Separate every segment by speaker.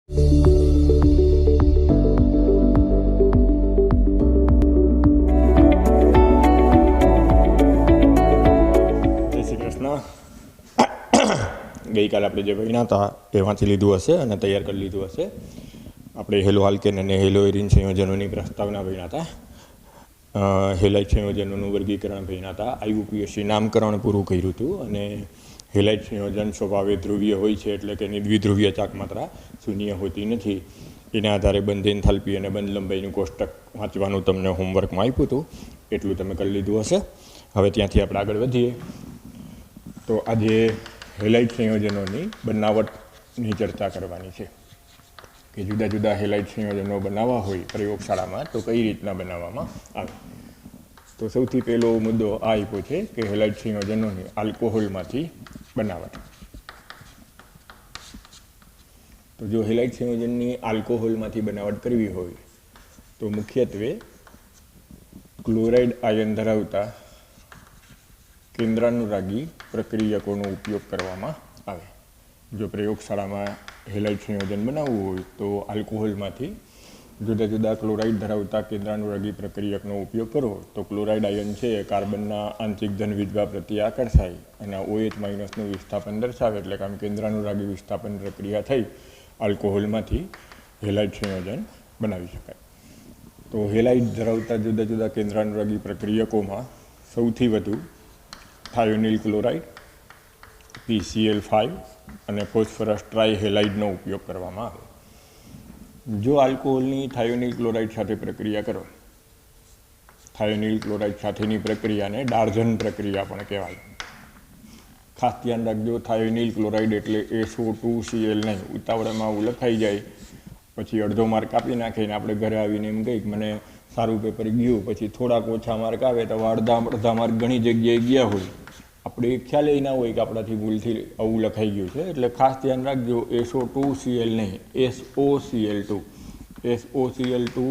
Speaker 1: ગઈકાલે આપણે જે ભણ્યા હતા એ વાંચી લીધું હશે અને તૈયાર કરી લીધું હશે. આપણે હેલો આલ્કેન અને હેલો એરિન સંયોજનોની પ્રસ્તાવના ભણ્યા હતા. હેલાઇટ સંયોજનોનું વર્ગીકરણ ભણ્યા હતા. IUPAC નામકરણ પૂરું કર્યું હતું અને હેલાઇટ સંયોજન સ્વભાવે ધ્રુવીય હોય છે, એટલે કે એની દ્વિધ્રુવીય ચાકમાત્રા શૂન્ય હોતી નથી. એના આધારે બંધ એન્થાલ્પી અને બંધ લંબાઈનું કોષ્ટક વાંચવાનું તમને હોમવર્કમાં આપ્યું હતું, એટલું તમે કરી લીધું હશે. હવે ત્યાંથી આપણે આગળ વધીએ. તો આજે હેલાઇટ સંયોજનોની બનાવટની ચર્ચા કરવાની છે કે જુદા જુદા હેલાઇટ સંયોજનો બનાવવા હોય પ્રયોગશાળામાં તો કઈ રીતના બનાવવામાં આવે. તો સૌથી પહેલો મુદ્દો આ આપ્યો છે કે હેલાઇટ સંયોજનોની આલ્કોહોલમાંથી બનાવટ. તો જો હેલાઇટ સંયોજનની આલ્કોહોલમાંથી બનાવટ કરવી હોય તો મુખ્યત્વે ક્લોરાઇડ આયન ધરાવતા કેન્દ્રાનુરાગી પ્રક્રિયકોનો ઉપયોગ કરવામાં આવે. જો પ્રયોગશાળામાં હેલાઇટ સંયોજન બનાવવું હોય તો આલ્કોહોલમાંથી જુદા જુદા ક્લોરાઇડ ધરાવતા કેન્દ્રાનુરાગી પ્રક્રિયકનો ઉપયોગ કરો તો ક્લોરાઇડ આયન છે એ કાર્બનના આંતરિક ધન વિધવા પ્રત્યે આકર્ષાય અને OH- વિસ્થાપન દર્શાવે, એટલે કે આમ કેન્દ્રાનુરાગી વિસ્થાપન પ્રક્રિયા થઈ આલ્કોહોલમાંથી હેલાઇટ સંયોજન બનાવી શકાય. તો હેલાઇટ ધરાવતા જુદા જુદા કેન્દ્રાનુરાગી પ્રક્રિયકોમાં સૌથી વધુ થાયોનિલ ક્લોરાઇડ, PCl5 અને ફોસ્ફરસ ટ્રાયહેલાઇડનો ઉપયોગ કરવામાં આવે. જો આલ્કોહોલની થાયોનિલ ક્લોરાઇડ સાથે પ્રક્રિયા કરો, થાયોનિલ ક્લોરાઇડ સાથેની પ્રક્રિયાને ડાર્ઝન પ્રક્રિયા પણ કહેવાય. ખાસ ધ્યાન રાખજો, થાયોનિલ ક્લોરાઇડ એટલે SO2Cl નહીં. ઉતાવળમાં આવું લખાઈ જાય, પછી અડધો માર્ક આપી નાખીને આપણે ઘરે આવીને એમ કહી કે મને સારું પેપર ગયું, પછી થોડાક ઓછા માર્ક આવે તો અડધા માર્ક ઘણી જગ્યાએ ગયા હોય, આપણે ખ્યાલ ના હોય કે આપણાથી ભૂલથી આવું લખાઈ ગયું છે. એટલે ખાસ ધ્યાન રાખજો, SO2Cl નહીં, SOCl2. SOCl2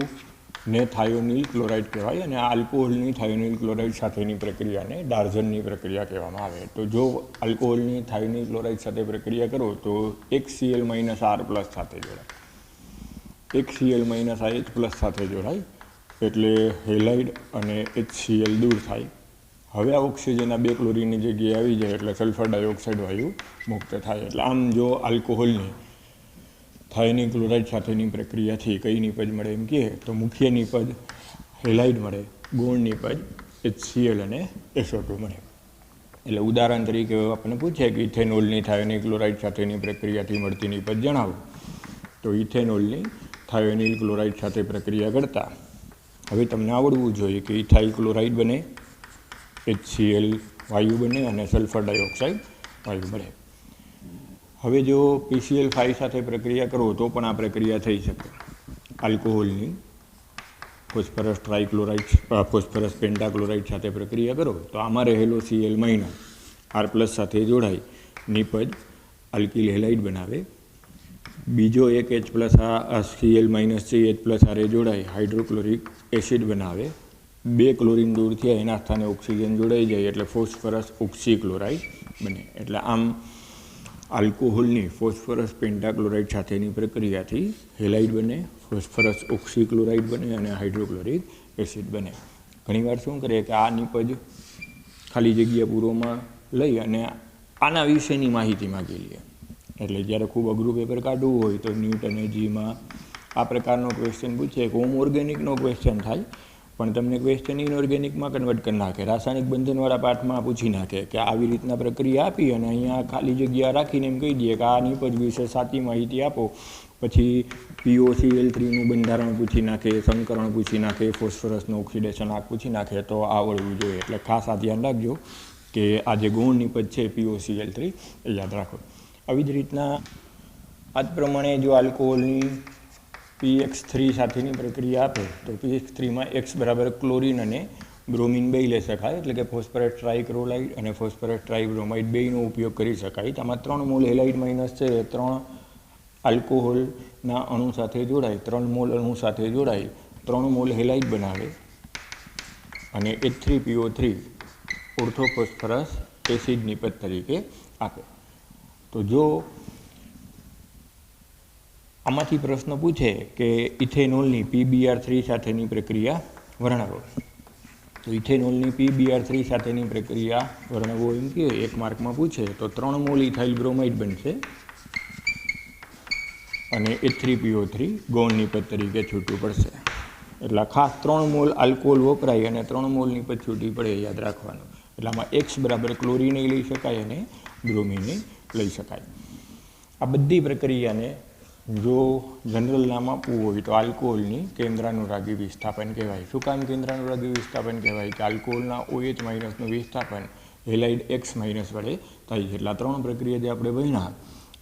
Speaker 1: ને થાયોનિલ ક્લોરાઇડ કહેવાય અને આલ્કોહોલની થાયોનિલ ક્લોરાઇડ સાથેની પ્રક્રિયાને ડાર્ઝનની પ્રક્રિયા કહેવામાં આવે. તો જો આલ્કોહોલની થાયોનિલ ક્લોરાઇડ સાથે પ્રક્રિયા કરો તો એક Cl -R+ સાથે જોડાય, એક Cl -IH+ સાથે જોડાય, એટલે હેલાઇડ અને HCl દૂર થાય. હવે આ ઓક્સિજન આ 2 ક્લોરીનની જગ્યાએ આવી જાય એટલે સલ્ફર ડાયોક્સાઇડ વાયુ મુક્ત થાય. એટલે આમ જો આલ્કોહોલની થાયોનિલ ક્લોરાઇડ સાથેની પ્રક્રિયાથી કઈ નિપજ મળે એમ કહે તો મુખ્ય નિપજ હેલાઇડ મળે, ગૌણ નિપજ HCl અને SO2 મળે. એટલે ઉદાહરણ તરીકે આપણને પૂછે કે ઇથેનોલની થાયોનિલ ક્લોરાઇડ સાથેની પ્રક્રિયાથી મળતી નિપજ જણાવો, તો ઇથેનોલની થાયોનિલ ક્લોરાઇડ સાથે પ્રક્રિયા કરતાં હવે તમને આવડવું જોઈએ કે ઇથાઇલ ક્લોરાઇડ બને, HCl વાયુ બને અને સલ્ફર ડાયોક્સાઇડ વાયુ બને. હવે જો PCl5 સાથે પ્રક્રિયા કરો તો પણ આ પ્રક્રિયા થઈ શકે. આલ્કોહોલની ફોસ્ફરસ ટ્રાયક્લોરાઇડ, ફોસ્ફરસ પેન્ટાક્લોરાઇડ સાથે પ્રક્રિયા કરો તો આમાં રહેલો Cl- R+ સાથે જોડાય નિપજ આલ્કિલ હેલાઇડ બનાવે. બીજો એક H+ આ Cl- CH+ જોડાય હાઇડ્રોક્લોરિક એસિડ બનાવે. 2 ક્લોરીન દૂર થયા એના સ્થાને ઓક્સિજન જોડાઈ જાય એટલે ફોસ્ફરસ ઓક્સીક્લોરાઇડ બને. એટલે આમ આલ્કોહોલની ફોસ્ફરસ પેન્ટાક્લોરાઇડ સાથેની પ્રક્રિયાથી હેલાઇડ બને, ફોસ્ફરસ ઓક્સીક્લોરાઇડ બને અને હાઇડ્રોક્લોરિક એસિડ બને. ઘણીવાર શું કરે કે આ નિપજ ખાલી જગ્યા પૂરોમાં લઈ અને આના વિશેની માહિતી માગી લે. એટલે જ્યારે ખૂબ અઘરું પેપર કાઢવું હોય તો ન્યૂટન જીમાં આ પ્રકારનો ક્વેશ્ચન પૂછે કે હોમ ઓર્ગેનિકનો ક્વેશ્ચન થાય પણ તમને ક્વેશ્ચન ઇનઓર્ગેનિકમાં કન્વર્ટ કરી નાખે, રાસાયણિક બંધનવાળા પાઠમાં પૂછી નાખે કે આવી રીતના પ્રક્રિયા આપી અને અહીંયા ખાલી જગ્યા રાખીને એમ કહી દઈએ કે આ નિપજ વિશે સાચી માહિતી આપો. પછી POCl3નું બંધારણ પૂછી નાખે, સંકરણ પૂછી નાખે, ફોસ્ફરસનું ઓક્સિડેશન આગ પૂછી નાખે, તો આવડવું જોઈએ. એટલે ખાસ આ ધ્યાન રાખજો કે આ જે ગૌણ નિપજ છે POCl3 એ યાદ રાખો. આવી જ રીતના આ જ પ્રમાણે જો આલ્કોહોલની PX3 સાથેની પ્રક્રિયા આપે તો PX3માં X બરાબર ક્લોરીન અને બ્રોમિન બે લઈ શકાય, એટલે કે ફોસ્ફરસ ટ્રાઇક્લોરાઇડ અને ફોસ્ફરસ ટ્રાઇબ્રોમાઇડ બેનો ઉપયોગ કરી શકાય. આમાં 3 મોલ હેલાઇડ માઇનસ છે, 3 આલ્કોહોલના અણુ સાથે જોડાય, 3 મોલ અણુ સાથે જોડાય 3 મોલ હેલાઇડ બનાવે અને H3PO3 ઓર્થોફોસ્ફરસ એસિડ નિપજ તરીકે આપે. તો જો આમાંથી પ્રશ્ન પૂછે કે ઇથેનોલની PBr3 સાથેની પ્રક્રિયા વર્ણવો. તો ઇથેનોલની PBr3 સાથેની પ્રક્રિયા વર્ણવો એમ કે 1 માર્કમાં પૂછે તો 3 મોલ ઇથાઇલ બ્રોમાઇડ બનશે અને H3PO3 ગૌણ નિપજ તરીકે છૂટું પડશે. એટલે ખાસ 3 મોલ આલ્કોહોલ વપરાય અને 3 મોલ નિપજ છૂટી પડે યાદ રાખવાનું. એટલે આમાં X બરાબર ક્લોરીને લઈ શકાય અને બ્રોમીને લઈ શકાય. આ બધી પ્રક્રિયાને જો જનરલ નામ આપવું હોય તો આલ્કોહોલની કેન્દ્રાનુરાગી વિસ્થાપન કહેવાય. શું કામ કેન્દ્રાનુરાગી વિસ્થાપન કહેવાય? કે આલ્કોહોલના OH માઇનસનું વિસ્થાપન હેલાઇડ X માઇનસ વડે થાય છે. એટલે આ 3 પ્રક્રિયા જે આપણે ભણ્યા,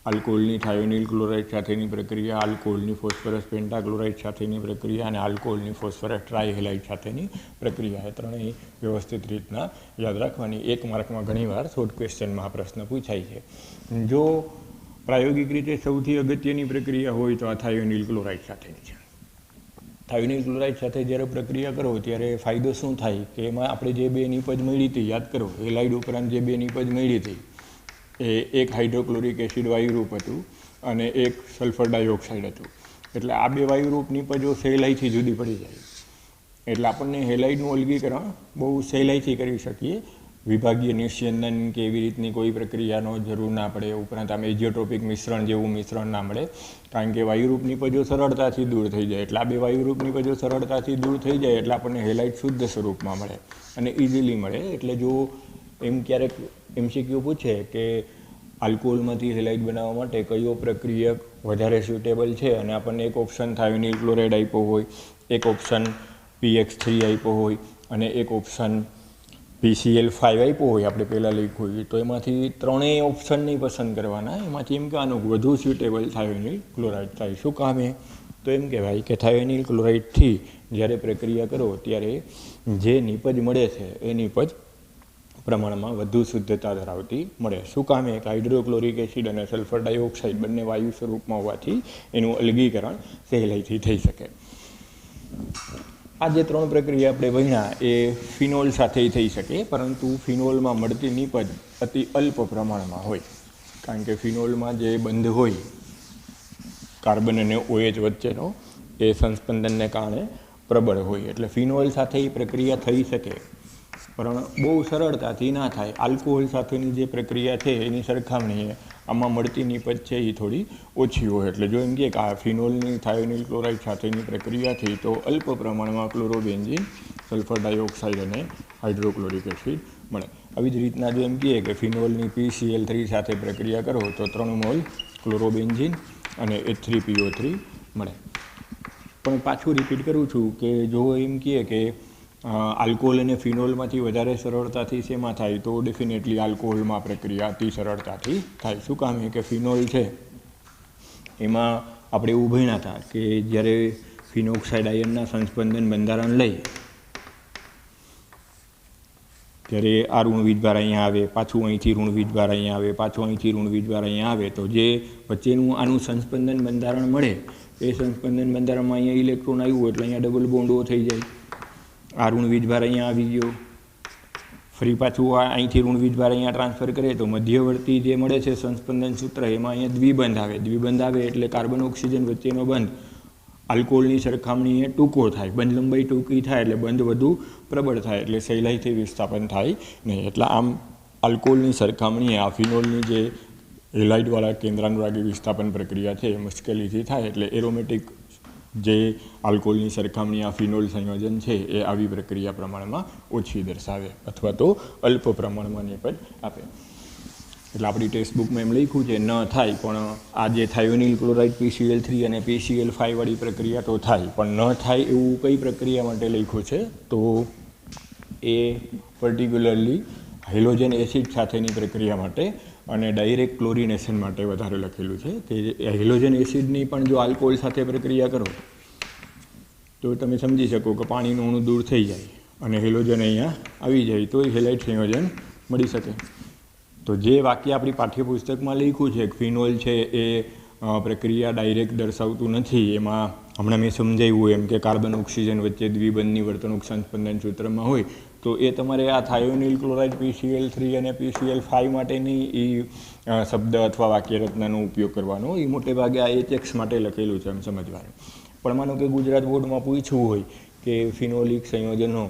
Speaker 1: આલ્કોહોલની થાયોનિલ ક્લોરાઇડ સાથેની પ્રક્રિયા, આલ્કોહોલની ફોસ્ફરસ પેન્ટાક્લોરાઇડ સાથેની પ્રક્રિયા અને આલ્કોહોલની ફોસ્ફરસ ટ્રાયહેલાઇડ સાથેની પ્રક્રિયા, એ ત્રણેય વ્યવસ્થિત રીતના યાદ રાખવાની. 1 માર્કમાં ઘણીવાર શોર્ટ ક્વેશ્ચનમાં આ પ્રશ્ન પૂછાય છે. જો પ્રાયોગિક રીતે સૌથી અગત્યની પ્રક્રિયા હોય તો આ થાયોનિલ ક્લોરાઇડ સાથેની છે. થાયોનિલ ક્લોરાઇડ સાથે જ્યારે પ્રક્રિયા કરો ત્યારે ફાયદો શું થાય કે એમાં આપણે જે 2 નિપજ મળી હતી, યાદ કરો, હેલાઇડ ઉપરાંત જે 2 નિપજ મળી હતી એ એક હાઇડ્રોક્લોરિક એસિડ વાયુરૂપ હતું અને એક સલ્ફર ડાયોક્સાઇડ હતું. એટલે આ 2 વાયુરૂપ નિપજો સહેલાઈથી જુદી પડી જાય. એટલે આપણને હેલાઇડનું અલગીકરણ બહુ સહેલાઈથી કરી શકીએ. વિભાગીય નિસ્યંદન કે એવી રીતની કોઈ પ્રક્રિયાનો જરૂર ના પડે. ઉપરાંત આમ એજિયોટ્રોપિક મિશ્રણ જેવું મિશ્રણ ના મળે, કારણ કે વાયુરૂપ નિપજો સરળતાથી દૂર થઈ જાય. એટલે આ 2 વાયુરૂપ નિપજો સરળતાથી દૂર થઈ જાય એટલે આપણને હેલાઇડ શુદ્ધ સ્વરૂપમાં મળે અને ઇઝીલી મળે. એટલે જો એમ ક્યારેક MCQ પૂછે કે આલ્કોહોલમાંથી હેલાઇડ બનાવવા માટે કયો પ્રક્રિયક વધારે સ્યુટેબલ છે અને આપણને એક ઓપ્શન થાયોનિલ ક્લોરાઇડ આપ્યો હોય, એક ઓપ્શન PX3 આપ્યો હોય અને એક ઓપ્શન PCl5 આપ્યો હોય, આપણે પહેલાં લખ્યું હોય, તો એમાંથી ત્રણેય ઓપ્શન નહીં પસંદ કરવાના. એમાંથી એમ કહેવાનું વધુ સ્યુટેબલ થાયોનિલ ક્લોરાઇડ થાય. શું કામ એ? તો એમ કહેવાય કે થાયોનિલ ક્લોરાઇડથી જ્યારે પ્રક્રિયા કરો ત્યારે જે નિપજ મળે છે એ નિપજ પ્રમાણમાં વધુ શુદ્ધતા ધરાવતી મળે. શું કામ? એક હાઇડ્રોક્લોરિક એસિડ અને સલ્ફર ડાયોક્સાઇડ બંને વાયુ સ્વરૂપમાં હોવાથી એનું અલગીકરણ સહેલાઈથી થઈ શકે. આ જે 3 પ્રક્રિયા આપણે ભણ્યા એ ફિનોલ સાથે થઈ શકે, પરંતુ ફિનોલમાં મળતી નિપજ અતિ અલ્પ પ્રમાણમાં હોય, કારણ કે ફિનોલમાં જે બંધ હોય કાર્બન અને OH વચ્ચેનો એ સંસ્પંદનને કારણે પ્રબળ હોય. એટલે ફિનોલ સાથે એ પ્રક્રિયા થઈ શકે પણ બહુ સરળતાથી ના થાય. આલ્કોહોલ સાથેની જે પ્રક્રિયા છે એની સરખામણીએ આમાં મળતી નિપજ છે એ થોડી ઓછી હોય. એટલે જો એમ કે આ ફિનોલની થાયોનિલ ક્લોરાઇડ સાથેની પ્રક્રિયા થઈ તો અલ્પ પ્રમાણમાં ક્લોરોબેન્ઝીન, સલ્ફર ડાયોક્સાઇડ અને હાઇડ્રોક્લોરિક એસિડ મળે. આવી જ રીતના જો એમ કહીએ કે ફિનોલની PCl3 સાથે પ્રક્રિયા કરો તો 3 મોલ ક્લોરોબેન્ઝીન અને H3PO3 મળે. પણ પાછું રિપીટ કરું છું કે જો એમ કહીએ કે આલ્કોહોલ અને ફિનોલમાંથી વધારે સરળતાથી શેમાં થાય તો ડેફિનેટલી આલ્કોહોલમાં પ્રક્રિયા અતિ સરળતાથી થાય. શું કામ? કે ફિનોલ છે એમાં આપણે એવું ભણ્યા હતા કે જ્યારે ફિનોક્સાઇડ આયનના સંસ્પંદન બંધારણ લઈ ત્યારે આ ઋણ વીજભાર અહીંયા આવે, પાછું અહીંથી ઋણ વીજભાર અહીંયા આવે, પાછું અહીંથી ઋણ વીજભાર અહીંયા આવે, તો જે વચ્ચેનું આનું સંસ્પંદન બંધારણ મળે એ સંસ્પંદન બંધારણમાં અહીંયા ઇલેક્ટ્રોન આવ્યું એટલે અહીંયા ડબલ બોન્ડો થઈ જાય. આ ઋણ વીજભાર અહીંયા આવી ગયો, ફરી પાછું આ અહીંથી ઋણ વીજભાર અહીંયા ટ્રાન્સફર કરે તો મધ્યવર્તી જે મળે છે સંસ્પંદન સૂત્ર એમાં અહીંયા દ્વિબંધ આવે. દ્વિબંધ આવે એટલે કાર્બન ઓક્સિજન વચ્ચેનો બંધ આલ્કોહોલની સરખામણીએ ટૂંકો થાય. બંધ લંબાઈ ટૂંકી થાય એટલે બંધ વધુ પ્રબળ થાય, એટલે સહેલાઈથી વિસ્થાપન થાય નહીં. એટલે આમ આલ્કોહોલની સરખામણીએ આ ફિનોલની જે હેલાઇડવાળા કેન્દ્રાનુરાગી વિસ્થાપન પ્રક્રિયા છે એ મુશ્કેલીથી થાય. એટલે એરોમેટિક જે આલ્કોહોલની સરખામણી આ ફિનોલ સંયોજન છે એ આવી પ્રક્રિયા પ્રમાણમાં ઓછી દર્શાવે અથવા તો અલ્પ પ્રમાણમાં નિપજ આપે. એટલે આપણી ટેક્સ્ટ બુકમાં એમ લખ્યું છે ન થાય, પણ આ જે થાયોનિલ ક્લોરાઇડ PCl3 અને PCl5 વાળી પ્રક્રિયા તો થાય, પણ ન થાય એવું કઈ પ્રક્રિયા માટે લખ્યું છે તો એ પર્ટિક્યુલરલી હાઇડ્રોજન એસિડ સાથેની પ્રક્રિયા માટે અને ડાયરેક્ટ ક્લોરિનેશન માટે વધારે લખેલું છે. કે હાઇડ્રોજન એસિડની પણ જો આલ્કોહોલ સાથે પ્રક્રિયા કરો તો તમે સમજી શકો કે પાણીનું અણુ દૂર થઈ જાય અને હાઇડ્રોજન અહીંયા આવી જાય તો એ હેલાઇડ સંયોજન મળી શકે. તો જે વાક્ય આપણી પાઠ્યપુસ્તકમાં લખ્યું છે કે ફિનોલ છે એ પ્રક્રિયા ડાયરેક્ટ દર્શાવતું નથી, એમાં હમણાં મેં સમજાવ્યું એમ કે કાર્બન ઓક્સિજન વચ્ચે દ્વિબંધની વર્તણૂક સંસ્પંદન સૂત્રમાં હોય, તો એ તમારે આ થાયોનિલ ક્લોરાઇડ PCl3 અને PCl5 માટેની એ શબ્દ અથવા વાક્યરચનાનો ઉપયોગ કરવાનો. એ મોટે ભાગે આ HX માટે લખેલું છે એમ સમજવાનું. પણ માનો કે ગુજરાત બોર્ડમાં પૂછવું હોય કે ફિનોલિક સંયોજનો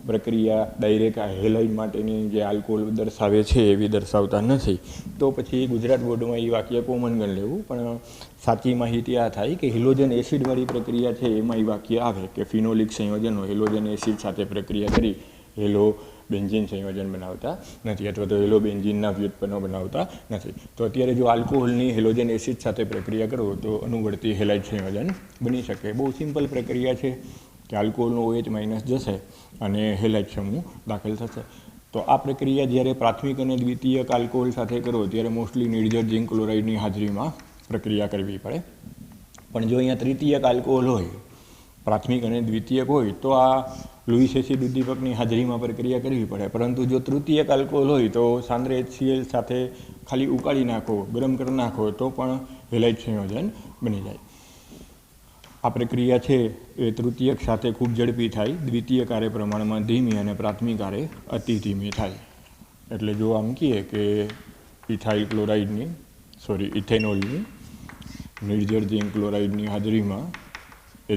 Speaker 1: પ્રક્રિયા ડાયરેક્ટ આ હેલાઇડ માટેની જે આલ્કોહોલ દર્શાવે છે એવી દર્શાવતા નથી, તો પછી ગુજરાત બોર્ડમાં એ વાક્ય કોમન ગણ લેવું. પણ સાચી માહિતી આ થાય કે હેલોજન એસિડવાળી પ્રક્રિયા છે એમાં એ વાક્ય આવે કે ફિનોલિક સંયોજનો હેલોજન એસિડ સાથે પ્રક્રિયા કરી હેલો બેન્ઝીન સંયોજન બનાવતા નથી અથવા તો હેલો બેન્ઝીનના વ્યુત્પન્નો બનાવતા નથી. તો અત્યારે જો આલ્કોહોલની હેલોજન એસિડ સાથે પ્રક્રિયા કરો તો અનુવર્તી હેલાઇડ સંયોજન બની શકે. બહુ સિમ્પલ પ્રક્રિયા છે કે આલ્કોહોલનો OH- જશે અને હેલાઇડ સમૂહ દાખલ થશે. તો આ પ્રક્રિયા જ્યારે પ્રાથમિક અને દ્વિતીયક આલ્કોહોલ સાથે કરો ત્યારે મોસ્ટલી નિર્જર ઝિંક ક્લોરાઇડની હાજરીમાં પ્રક્રિયા કરવી પડે. પણ જો અહીંયા તૃતીયક આલ્કોહોલ હોય, પ્રાથમિક અને દ્વિતીયક હોય, તો આ લુઈસ એસિડ ઉદ્દીપકની હાજરીમાં પ્રક્રિયા કરવી પડે. પરંતુ જો તૃતીયક આલ્કોહોલ હોય તો સાંદ્ર HCl સાથે ખાલી ઉકાળી નાખો, ગરમ કરી નાખો તો પણ હેલાઇડ સંયોજન બની જાય. આ પ્રક્રિયા છે એ તૃતીયક સાથે ખૂબ ઝડપી થાય, દ્વિતીયક આરે પ્રમાણમાં ધીમી અને પ્રાથમિક આરે અતિ ધીમી થાય. એટલે જો આમ કહીએ કે ઇથેનોલની નિર્જર ઝિંક ક્લોરાઇડની હાજરીમાં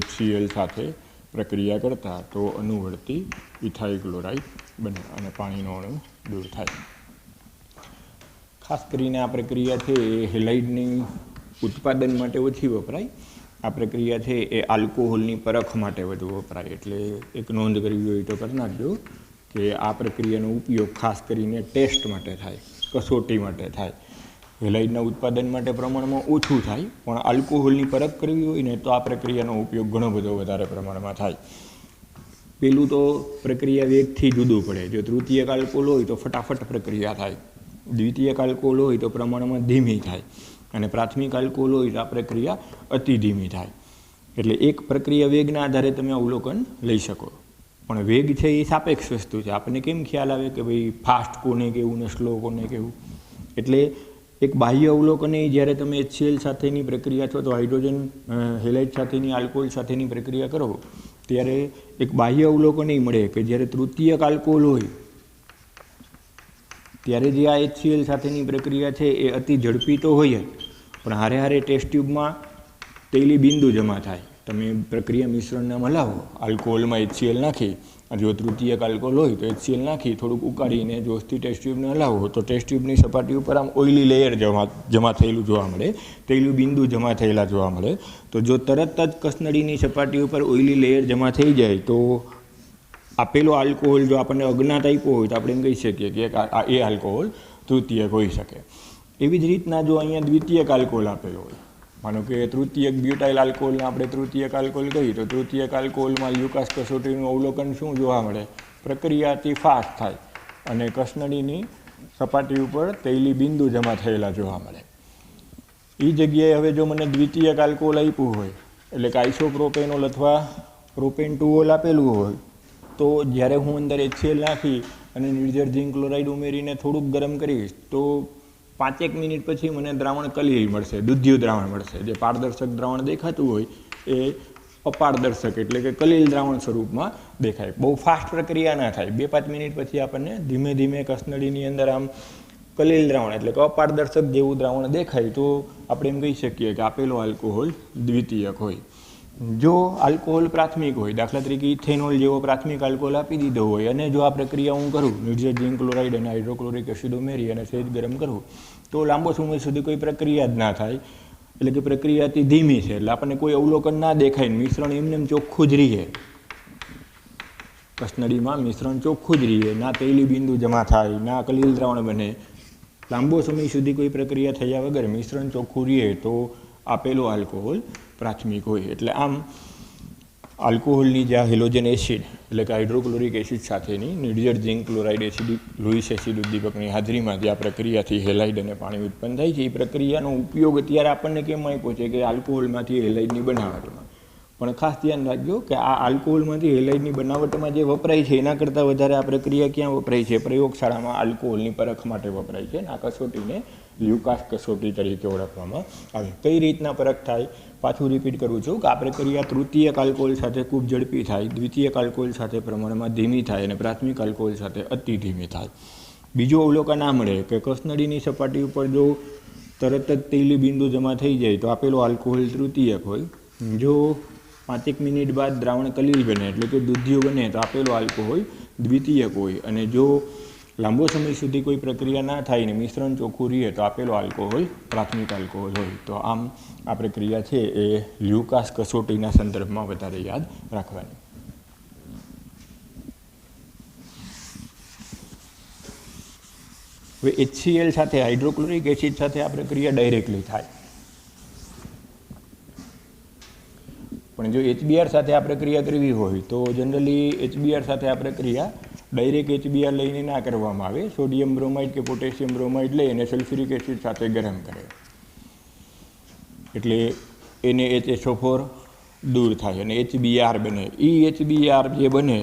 Speaker 1: HCl સાથે પ્રક્રિયા કરતા તો અનુવર્તી ઇથાઇલ ક્લોરાઇડ બને અને પાણીનો અણુ દૂર થાય. ખાસ કરીને આ પ્રક્રિયા છે એ હેલાઇડની ઉત્પાદન માટે ઓછી વપરાય. આ પ્રક્રિયા છે એ આલ્કોહોલની પરખ માટે વધુ વપરાય. એટલે એક નોંધ કરવી હોય તો કરી નાખજો કે આ પ્રક્રિયાનો ઉપયોગ ખાસ કરીને ટેસ્ટ માટે થાય, કસોટી માટે થાય. હેલાઇડના ઉત્પાદન માટે પ્રમાણમાં ઓછું થાય, પણ આલ્કોહોલની પરખ કરવી હોય ને તો આ પ્રક્રિયાનો ઉપયોગ ઘણો બધો વધારે પ્રમાણમાં થાય. પેલું તો પ્રક્રિયા વેગથી જુદું પડે. જો તૃતીયક આલ્કોહોલ હોય તો ફટાફટ પ્રક્રિયા થાય, દ્વિતીયક આલ્કોહોલ હોય તો પ્રમાણમાં ધીમી થાય, અને પ્રાથમિક આલ્કોહોલ હોય તો આ પ્રક્રિયા અતિ ધીમી થાય. એટલે એક પ્રક્રિયા વેગના આધારે તમે અવલોકન લઈ શકો. પણ વેગ છે એ સાપેક્ષ વસ્તુ છે. આપણને કેમ ખ્યાલ આવે કે ભાઈ ફાસ્ટ કોને કહેવું ને સ્લો કોને કહેવું? એટલે એક બાહ્ય અવલોકન એ જ્યારે તમે HCl સાથેની પ્રક્રિયા અથવા તો હાઇડ્રોજન હેલાઇડ સાથેની આલ્કોહોલ સાથેની પ્રક્રિયા કરો ત્યારે એક બાહ્ય અવલોકન એ મળે કે જ્યારે તૃતીયક આલ્કોહોલ હોય ત્યારે જે આ HCl સાથેની પ્રક્રિયા છે એ અતિ ઝડપી તો હોય જ, પણ હારે હારે ટેસ્ટ ટ્યુબમાં તેલી બિંદુ જમા થાય. તમે પ્રક્રિયા મિશ્રણને હલાવો, આલ્કોહોલમાં HCl નાખી, જો તૃતીયક આલ્કોહોલ હોય તો HCl નાખી થોડુંક ઉકાળીને જોશથી ટેસ્ટ ટ્યુબને હલાવો તો ટેસ્ટ ટ્યુબની સપાટી ઉપર આમ ઓઇલી લેયર જમા થયેલું જોવા મળે, તેલું બિંદુ જમા થયેલા જોવા મળે. તો જો તરત જ કસનળીની સપાટી ઉપર ઓઇલી લેયર જમા થઈ જાય તો આપેલો આલ્કોહોલ જો આપણને અજ્ઞાત આપ્યો હોય તો આપણે એમ કહી શકીએ કે એ આલ્કોહોલ તૃતીયક હોઈ શકે. એવી જ રીતના જો અહીંયા દ્વિતીયક આલ્કોહોલ આપેલો હોય, માનો કે તૃતીયક બ્યુટાઇલ આલ્કોહોલને આપણે તૃતીયક આલ્કોહોલ કહીએ તો તૃતીયક આલ્કોહોલમાં લ્યુકાસ કસોટીનું અવલોકન શું જોવા મળે? પ્રક્રિયા અતિ ફાસ્ટ થાય અને કસનળીની સપાટી ઉપર તૈલી બિંદુ જમા થયેલા જોવા મળે. એ જગ્યાએ હવે જો મને દ્વિતીયક આલ્કોહોલ આપ્યું હોય, એટલે કે આઇસોપ્રોપેનોલ અથવા પ્રોપેન-2-ઓલ આપેલું હોય, તો જ્યારે હું અંદર HCl નાખી અને નિર્જર ઝિંક ક્લોરાઇડ ઉમેરીને થોડુંક ગરમ કરીશ તો 5 મિનિટ પછી મને દ્રાવણ કલીલ મળશે, દૂધિયું દ્રાવણ મળશે. જે પારદર્શક દ્રાવણ દેખાતું હોય એ અપારદર્શક એટલે કે કલીલ દ્રાવણ સ્વરૂપમાં દેખાય. બહુ ફાસ્ટ પ્રક્રિયા ના થાય. 2-5 મિનિટ પછી આપણને ધીમે ધીમે કસનળીની અંદર આમ કલીલ દ્રાવણ એટલે કે અપારદર્શક જેવું દ્રાવણ દેખાય તો આપણે એમ કહી શકીએ કે આપેલો આલ્કોહોલ દ્વિતીયક હોય. જો આલ્કોહોલ પ્રાથમિક હોય, દાખલા તરીકે ઇથેનોલ જેવો પ્રાથમિક આલ્કોહોલ આપી દીધો હોય અને જો આ પ્રક્રિયા હું કરું, નિર્જર ઝિંક ક્લોરાઇડ અને હાઇડ્રોક્લોરિક એસિડ ઉમેરી અને સહેજ ગરમ કરું તો લાંબો સમય સુધી કોઈ પ્રક્રિયા જ ના થાય. એટલે કે પ્રક્રિયા અતિ ધીમી છે, એટલે આપણને કોઈ અવલોકન ના દેખાય, મિશ્રણ એમને ચોખ્ખું જ રહીએ, કસનળીમાં મિશ્રણ ચોખ્ખું જ રહીએ, ના તૈલી બિંદુ જમા થાય, ના કલીલ દ્રાવણ બને. લાંબો સમય સુધી કોઈ પ્રક્રિયા થયા વગર મિશ્રણ ચોખ્ખું રહીએ તો આપેલો આલ્કોહોલ પ્રાથમિક હોય. એટલે આમ આલ્કોહોલની જે હેલોજન એસિડ એટલે કે હાઇડ્રોક્લોરિક એસિડ સાથેની નિર્જર zinc chloride acid Lewis acid ઉદ્દીપકની હાજરીમાં જે આ પ્રક્રિયાથી હેલાઇડ અને પાણી ઉત્પન્ન થાય છે, એ પ્રક્રિયાનો ઉપયોગ અત્યારે આપણને કેમ આપ્યો છે કે આલ્કોહોલમાંથી હેલાઇડની બનાવટમાં. પણ ખાસ ધ્યાન રાખજો કે આ આલ્કોહોલમાંથી હેલાઇડની બનાવટમાં જે વપરાય છે એના કરતાં વધારે આ પ્રક્રિયા ક્યાં વપરાય છે? પ્રયોગશાળામાં આલ્કોહોલની પરખ માટે વપરાય છે, આ કસોટીને લ્યુકાસ કસોટી તરીકે ઓળખવામાં આવે. કઈ રીતના પરખ થાય, પાછું રિપીટ કરું છું કે આ પ્રક્રિયા તૃતીયક આલ્કોહોલ સાથે ખૂબ ઝડપી થાય, દ્વિતીયક આલ્કોહોલ સાથે પ્રમાણમાં ધીમી થાય અને પ્રાથમિક આલ્કોહોલ સાથે અતિ ધીમી થાય. બીજો અવલોકન આ મળે કે કસનળીની સપાટી ઉપર જો તરત જ તેલી બિંદુ જમા થઈ જાય તો આપેલો આલ્કોહોલ તૃતીયક હોય. જો 5 મિનિટ બાદ દ્રાવણ કલીલ બને એટલે કે દૂધિયું બને તો આપેલો આલ્કોહોલ દ્વિતીયક હોય. અને જો લાંબો સમય સુધી કોઈ પ્રક્રિયા ના થાય ને મિશ્રણ ચોખ્ખું રહે તો આપેલો આલ્કોહોલ પ્રાથમિક આલ્કોહોલ હોય. તો આમ આ પ્રક્રિયા છે એ લ્યુકાસ કસોટીના સંદર્ભમાં વધારે યાદ રાખવાની. હવે HCl સાથે હાઇડ્રોક્લોરિક એસિડ સાથે આ પ્રક્રિયા ડાયરેક્ટલી થાય, પણ જો HBr સાથે આ પ્રક્રિયા કરવી હોય તો જનરલી HBr સાથે આ પ્રક્રિયા ડાયરેક્ટ HBr લઈને ના કરવામાં આવે. સોડિયમ બ્રોમાઇડ કે પોટેશિયમ બ્રોમાઇડ લઈ અને સલ્ફ્યુરિક એસિડ સાથે ગરમ કરે એટલે એને HSO4 દૂર થાય અને HBr બને. HBr જે બને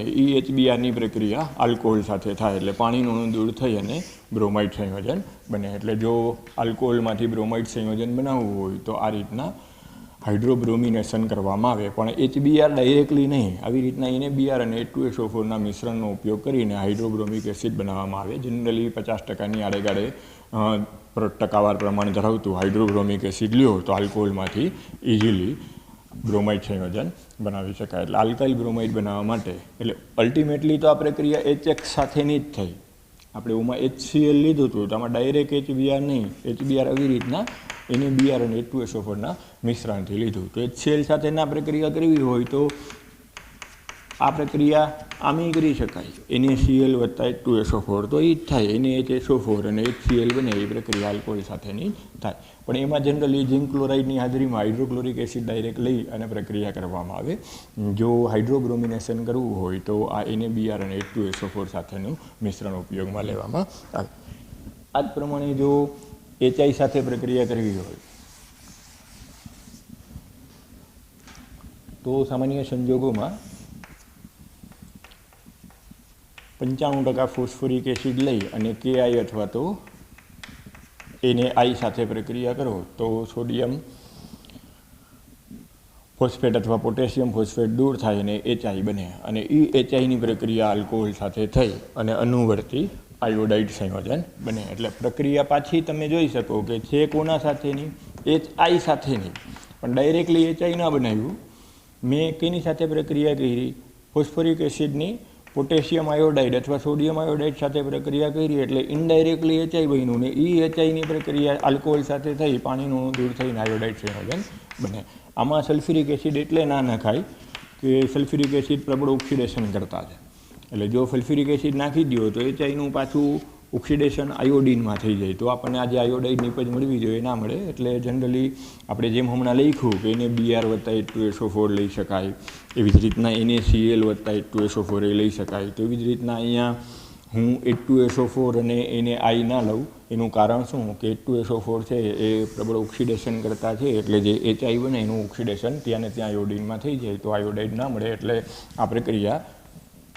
Speaker 1: HBrની પ્રક્રિયા આલ્કોહોલ સાથે થાય એટલે પાણીનું અણુ દૂર થઈ અને બ્રોમાઇડ સંયોજન બને. એટલે જો આલ્કોહોલમાંથી બ્રોમાઇડ સંયોજન બનાવવું હોય તો આ રીતના હાઇડ્રોબ્રોમિનેશન કરવામાં આવે. પણ HBr ડાયરેક્ટલી નહીં, આવી રીતના NaBr અને H2SO4ના મિશ્રણનો ઉપયોગ કરીને હાઇડ્રોબ્રોમિક એસિડ બનાવવામાં આવે. જનરલી 50%ની આડેગાડે ટકાવાર પ્રમાણ ધરાવતું હાઇડ્રોબ્રોમિક એસિડ લ્યો તો આલ્કોહોલમાંથી ઇઝીલી બ્રોમાઇડ સંયોજન બનાવી શકાય. એટલે આલ્કાઇલ બ્રોમાઇડ બનાવવા માટે એટલે અલ્ટિમેટલી તો આ પ્રક્રિયા HX સાથેની જ થઈ. આપણે ઓમાં HCl લીધું હતું તો આમાં ડાયરેક્ટ HBr નહીં, HBr આવી રીતના NaBr અને H2SO4ના મિશ્રણથી લીધું. તો HCl સાથેના પ્રક્રિયા કરવી હોય તો આ પ્રક્રિયા આમી કરી શકાય, NaCl વત્તા H2SO4 તો એ જ થાય. NaHSO4 અને HCl બને એ પ્રક્રિયા આલ્કોહોલ સાથેની થાય. પણ એમાં જનરલી ઝિંક ક્લોરાઇડની હાજરીમાં હાઇડ્રોક્લોરિક એસિડ ડાયરેક્ટ લઈ અને પ્રક્રિયા કરવામાં આવે. જો હાઇડ્રોબ્રોમિનેશન કરવું હોય તો આ NaBr અને H2SO4 સાથેનું મિશ્રણ ઉપયોગમાં લેવામાં આવે. આ જ પ્રમાણે જો HI સાથે પ્રક્રિયા કરવી હોય તો સામાન્ય સંજોગોમાં 95% ફોસ્ફોરિક એસિડ લઈ અને KI અથવા તો NaI સાથે પ્રક્રિયા કરો તો સોડિયમ ફોસ્ફેટ અથવા પોટેશિયમ ફોસ્ફેટ દૂર થાય અને HI બને. અને HIની પ્રક્રિયા આલ્કોહોલ સાથે થઈ અને અનુવર્તી આયોડાઇડ સંયોજન બને. એટલે પ્રક્રિયા પાછી તમે જોઈ શકો કે છે કોના સાથેની, HI સાથેની, પણ ડાયરેક્ટલી HI ના બનાવ્યું. મેં કેની સાથે પ્રક્રિયા કરી, ફોસ્ફોરિક એસિડની પોટેશિયમ આયોડાઇડ અથવા સોડિયમ આયોડાઇડ સાથે પ્રક્રિયા કરી એટલે ઇનડાયરેક્ટલી HI બન્યું ને HIની પ્રક્રિયા આલ્કોહોલ સાથે થઈ, પાણીનું દૂર થઈને આયોડાઇડ સંયોજન બને. આમાં સલ્ફ્યુરિક એસિડ એટલે ના નખાય કે સલ્ફ્યુરિક એસિડ પ્રબળ ઓક્સિડેશન કરતા છે. એટલે જો સલ્ફ્યુરિક એસિડ નાખી દો તો HIનું પાછું ઓક્સિડેશન આયોડિનમાં થઈ જાય તો આપણને આજે આયોડાઇડ નિપજ મળવી જોઈએ ના મળે. એટલે જનરલી આપણે જેમ હમણાં લખ્યું કે NaBr વત્તા H2SO4 લઈ શકાય, એવી જ રીતના NaCl વત્તા H2SO4 એ લઈ શકાય. તો એવી જ રીતના અહીંયા હું H2SO4 અને NaI ના લઉં. એનું કારણ શું કે H2SO4 છે એ પ્રબળ ઓક્સિડેશન કરતા છે એટલે જે HI બને એનું ઓક્સિડેશન ત્યાં ને ત્યાં આયોડિનમાં થઈ જાય તો આયોડાઇડ ના મળે. એટલે આ પ્રક્રિયા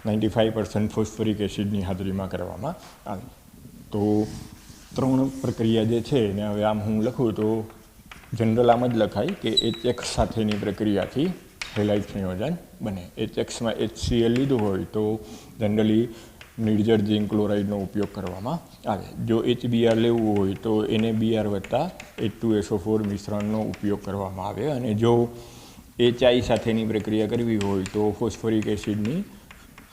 Speaker 1: 95% ફોસ્ફોરિક એસિડની હાજરીમાં કરવામાં આવે. તો 3 પ્રક્રિયા જે છે ને હવે આમ હું લખું તો જનરલ આમ જ લખાય કે HX સાથેની પ્રક્રિયાથી હેલાઇડ સંયોજન બને. HXમાં HCl લીધું હોય તો જનરલી નિર્જળ ઝિંક ક્લોરાઇડનો ઉપયોગ કરવામાં આવે. જો HBr લેવું હોય તો NaBr વત્તા H2SO4 મિશ્રણનો ઉપયોગ કરવામાં આવે. અને જો HI સાથેની પ્રક્રિયા કરવી હોય તો ફોસ્ફોરિક એસિડની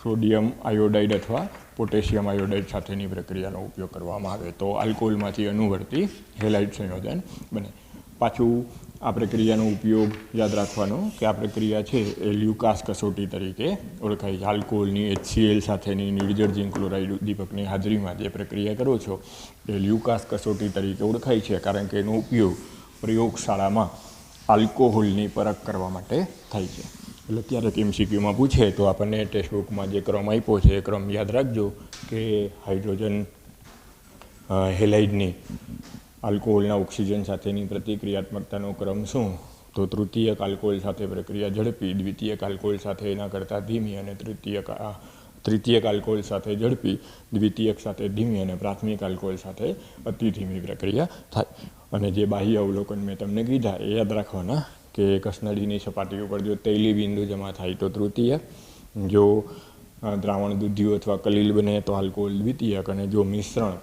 Speaker 1: સોડિયમ આયોડાઇડ અથવા પોટેશિયમ આયોડાઇડ સાથેની પ્રક્રિયાનો ઉપયોગ કરવામાં આવે તો આલ્કોહોલમાંથી અનુવર્તી હેલાઇડ સંયોજન બને. પાછું આ પ્રક્રિયાનો ઉપયોગ યાદ રાખવાનો કે આ પ્રક્રિયા છે એ લ્યુકાસ કસોટી તરીકે ઓળખાય છે. આલ્કોહોલની HCl સાથેની નિર્જળ ઝિંક ક્લોરાઇડ ઉદ્દીપકની હાજરીમાં જે પ્રક્રિયા કરો છો એ લ્યુકાસ કસોટી તરીકે ઓળખાય છે કારણ કે એનો ઉપયોગ પ્રયોગશાળામાં આલ્કોહોલની પરખ કરવા માટે થાય છે. એટલે ક્યારેક MCQમાં પૂછે તો આપણને ટેક્સ્ટબુકમાં જે ક્રમ આપ્યો છે એ ક્રમ યાદ રાખજો કે હાઇડ્રોજન હેલાઇડની આલ્કોહોલના ઓક્સિજન સાથેની પ્રતિક્રિયાત્મકતાનો ક્રમ શું, તો તૃતીયક આલ્કોહોલ સાથે પ્રક્રિયા ઝડપી, દ્વિતીયક આલ્કોહોલ સાથે એના કરતાં ધીમી અને તૃતીયક તૃતીયક આલ્કોહોલ સાથે ઝડપી, દ્વિતીયક સાથે ધીમી અને પ્રાથમિક આલ્કોહોલ સાથે અતિ ધીમી પ્રક્રિયા થાય. અને જે બાહ્ય અવલોકન મેં તમને કીધા એ યાદ રાખવાના કે કસનળીની સપાટી ઉપર જો તૈલી બિંદુ જમા થાય તો તૃતીયક, જો દ્રાવણ દૂધિયું અથવા કલીલ બને તો આલ્કોહોલ દ્વિતીયક, અને જો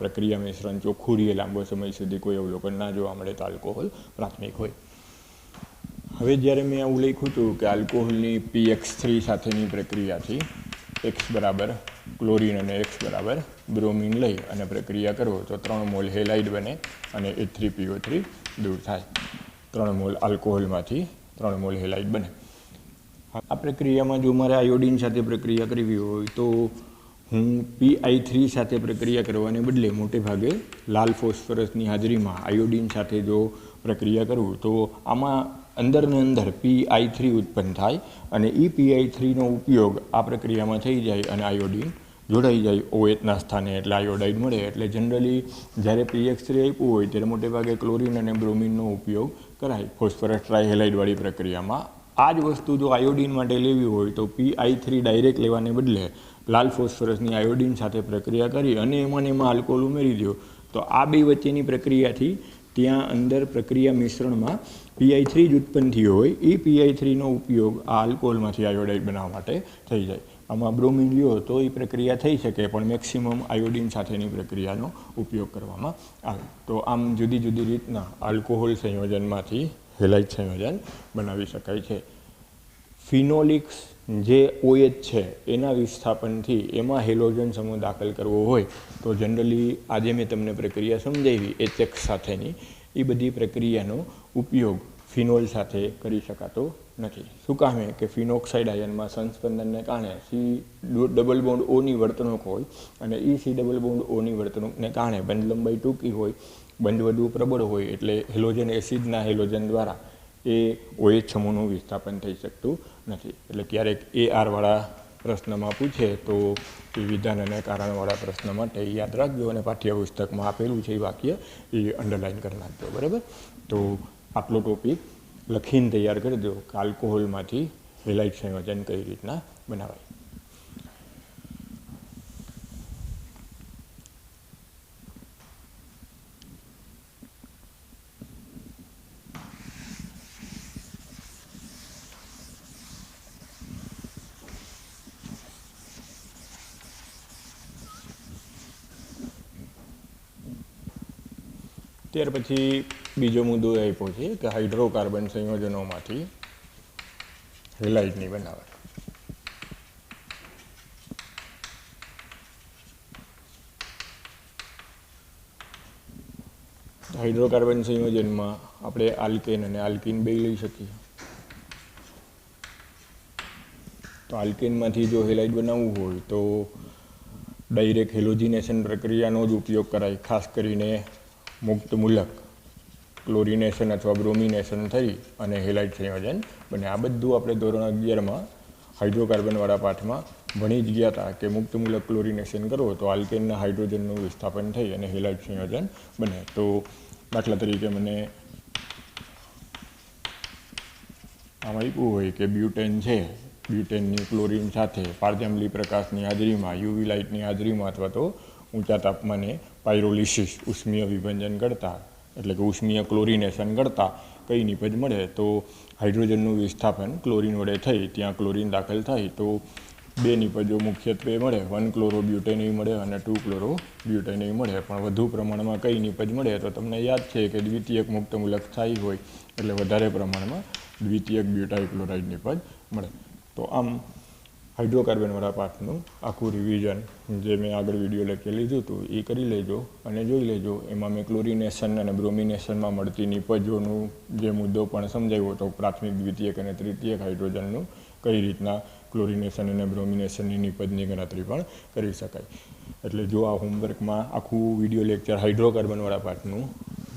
Speaker 1: પ્રક્રિયા મિશ્રણ ચોખ્ખું રહે લાંબો સમય સુધી કોઈ અવલોકન ના જોવા મળે તો આલ્કોહોલ પ્રાથમિક હોય. હવે જ્યારે મેં આવું લખ્યું હતું કે આલ્કોહોલની PX3 સાથેની પ્રક્રિયાથી X બરાબર ક્લોરીન અને X બરાબર બ્રોમિન લઈ અને પ્રક્રિયા કરો તો 3 મોલ હેલાઇડ બને અને H3PO3 દૂર થાય. 3 મોલ આલ્કોહોલમાંથી 3 મોલ હેલાઇડ બને. આ પ્રક્રિયામાં જો મારે આયોડિન સાથે પ્રક્રિયા કરવી હોય તો હું PI3 સાથે પ્રક્રિયા કરવાને બદલે મોટે ભાગે લાલ ફોસ્ફરસની હાજરીમાં આયોડિન સાથે જો પ્રક્રિયા કરું તો આમાં અંદરને અંદર PI3 ઉત્પન્ન થાય અને એ PI3નો ઉપયોગ આ પ્રક્રિયામાં થઈ જાય અને આયોડિન જોડાઈ જાય OHના સ્થાને, એટલે આયોડાઇડ મળે. એટલે જનરલી જ્યારે PX3 આપ્યું હોય ત્યારે મોટે ભાગે ક્લોરીન અને બ્રોમિનનો ઉપયોગ કરાય ફોસ્ફરસ ટ્રાયહેલાઇડવાળી પ્રક્રિયામાં. આ જ વસ્તુ જો આયોડિન માટે લેવી હોય તો PI3 ડાયરેક્ટ લેવાને બદલે લાલ ફોસ્ફરસની આયોડિન સાથે પ્રક્રિયા કરી અને એમાં આલ્કોહોલ ઉમેરી દો તો આ બે વચ્ચેની પ્રક્રિયાથી ત્યાં અંદર પ્રક્રિયા મિશ્રણમાં PI3 જ ઉત્પન્ન થયો હોય એ PI3નો ઉપયોગ આ આલ્કોહોલમાંથી આયોડાઇડ બનાવવા માટે થઈ જાય. આમાં બ્રોમિન લ્યો તો એ પ્રક્રિયા થઈ શકે પણ મેક્સિમમ આયોડિન સાથેની પ્રક્રિયાનો ઉપયોગ કરવામાં આવે. તો આમ જુદી જુદી રીતના આલ્કોહોલ સંયોજનમાંથી હેલાઇડ સંયોજન બનાવી શકાય છે. ફિનોલિક્સ જે OH છે એના વિસ્થાપનથી એમાં હેલોજન સમૂહ દાખલ કરવો હોય તો જનરલી આજે મેં તમને પ્રક્રિયા સમજાવી HX સાથેની એ બધી પ્રક્રિયાનો ઉપયોગ ફિનોલ સાથે કરી શકાતો નથી. શું કામે કે ફિનોક્સાઇડ આયનમાં સંસ્પંદનને કારણે C≡Oની વર્તણૂક હોય અને એ C≡Oની વર્તણૂકને કારણે બંધ લંબાઈ ટૂંકી હોય, બંધ વધુ પ્રબળ હોય એટલે હેલોજન એસિડના હેલોજન દ્વારા એ OH સમૂહનું વિસ્થાપન થઈ શકતું નથી. એટલે ક્યારેક AR-વાળા પ્રશ્નમાં પૂછે તો એ વિધાન અને કારણવાળા પ્રશ્ન માટે યાદ રાખજો અને પાઠ્યપુસ્તકમાં આપેલું છે એ વાક્ય એ અંડરલાઇન કરી નાખજો. બરાબર? તો આટલો ટોપિક લખીને તૈયાર કરી દો કે આલ્કોહોલમાંથી હેલાઇડ સંયોજન કઈ રીતના બનાવાય. ત્યાર પછી બીજો મુદ્દો એ આપ્યો છે કે હાઇડ્રોકાર્બન સંયોજનોમાંથી હેલાઇડની બનાવટ. હાઇડ્રોકાર્બન સંયોજનમાં આપણે આલ્કેન અને આલ્કીન બે લઈ શકીએ. તો આલ્કેનમાંથી જો હેલાઇડ બનાવવું હોય તો ડાયરેક્ટ હેલોજિનેશન પ્રક્રિયાનો જ ઉપયોગ કરાય. ખાસ કરીને મુક્ત મૂલક ક્લોરિનેશન અથવા બ્રોમિનેશન થઈ અને હેલાઇડ સંયોજન બને. આ બધું આપણે ધોરણ 11માં હાઇડ્રોકાર્બનવાળા પાઠમાં ભણી જ ગયા હતા કે મુક્ત મૂલક ક્લોરિનેશન કરો તો આલ્કેનના હાઇડ્રોજનનું વિસ્થાપન થઈ અને હેલાઇડ સંયોજન બને. તો દાખલા તરીકે મને આમ આપ્યું હોય કે બ્યુટેન છે, બ્યુટેનની ક્લોરીન સાથે પારજાંબલી પ્રકાશની હાજરીમાં, યુવી લાઇટની હાજરીમાં અથવા તો ઊંચા તાપમાને પાયરોલિસિસ ઉષ્મીય વિભંજન કરતા એટલે કે ઉષ્મીય ક્લોરિનેશન કરતાં કઈ નિપજ મળે તો હાઇડ્રોજનનું વિસ્થાપન ક્લોરીન વડે થઈ ત્યાં ક્લોરીન દાખલ થાય તો બે નિપજો મુખ્યત્વે મળે, 1-ક્લોરોબ્યુટેનય મળે અને 2-ક્લોરોબ્યુટેનય મળે. પણ વધુ પ્રમાણમાં કઈ નિપજ મળે તો તમને યાદ છે કે દ્વિતીયક મુક્ત મૂલક સ્થાયી હોય એટલે વધારે પ્રમાણમાં દ્વિતીયક બ્યુટાઇલ ક્લોરાઇડ નિપજ મળે. તો આમ હાઇડ્રોકાર્બનવાળા પાઠનું આખું રિવિઝન જે મેં આગળ વિડીયો લખી લીધું હતું એ કરી લેજો અને જોઈ લેજો. એમાં મેં ક્લોરિનેશન અને બ્રોમિનેશનમાં મળતી નિપજોનું જે મુદ્દો પણ સમજાવ્યો હતો, પ્રાથમિક, દ્વિતીયક અને તૃતીયક હાઇડ્રોજનનું કઈ રીતના ક્લોરિનેશન અને બ્રોમિનેશનની નિપજની ગણતરી પણ કરી શકાય. એટલે જો આ હોમવર્કમાં આખું વિડીયો લેક્ચર હાઇડ્રોકાર્બનવાળા પાઠનું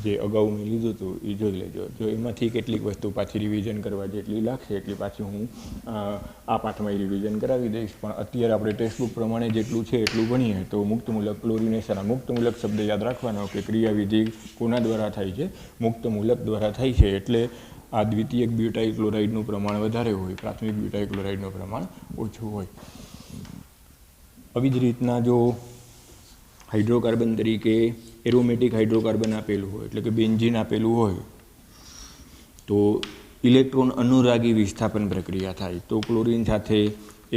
Speaker 1: જે અગાઉ મેં લીધું હતું એ જોઈ લેજો. જો એમાંથી કેટલીક વસ્તુ પાછી રિવિઝન કરવા જેટલી લાગશે એટલી પાછી હું આ પાઠમાં રિવિઝન કરાવી દઈશ. પણ અત્યારે આપણે ટેક્સ્ટબુક પ્રમાણે જેટલું છે એટલું ભણીએ તો મુક્તમૂલક ક્લોરિનેશન, મુક્તમૂલક શબ્દ યાદ રાખવાનો કે ક્રિયાવિધિ કોના દ્વારા થાય છે? મુક્તમૂલક દ્વારા થાય છે. એટલે આ દ્વિતીયક બ્યુટાઇલ ક્લોરાઇડનું પ્રમાણ વધારે હોય, પ્રાથમિક બ્યુટાઇલ ક્લોરાઇડનું પ્રમાણ ઓછું હોય. આવી જ રીતના જો હાઇડ્રોકાર્બન તરીકે એરોમેટિક હાઇડ્રોકાર્બન આપેલું હોય, એટલે કે બેન્ઝીન આપેલું હોય, તો ઇલેક્ટ્રોન અનુરાગી વિસ્થાપન પ્રક્રિયા થાય. તો ક્લોરીન સાથે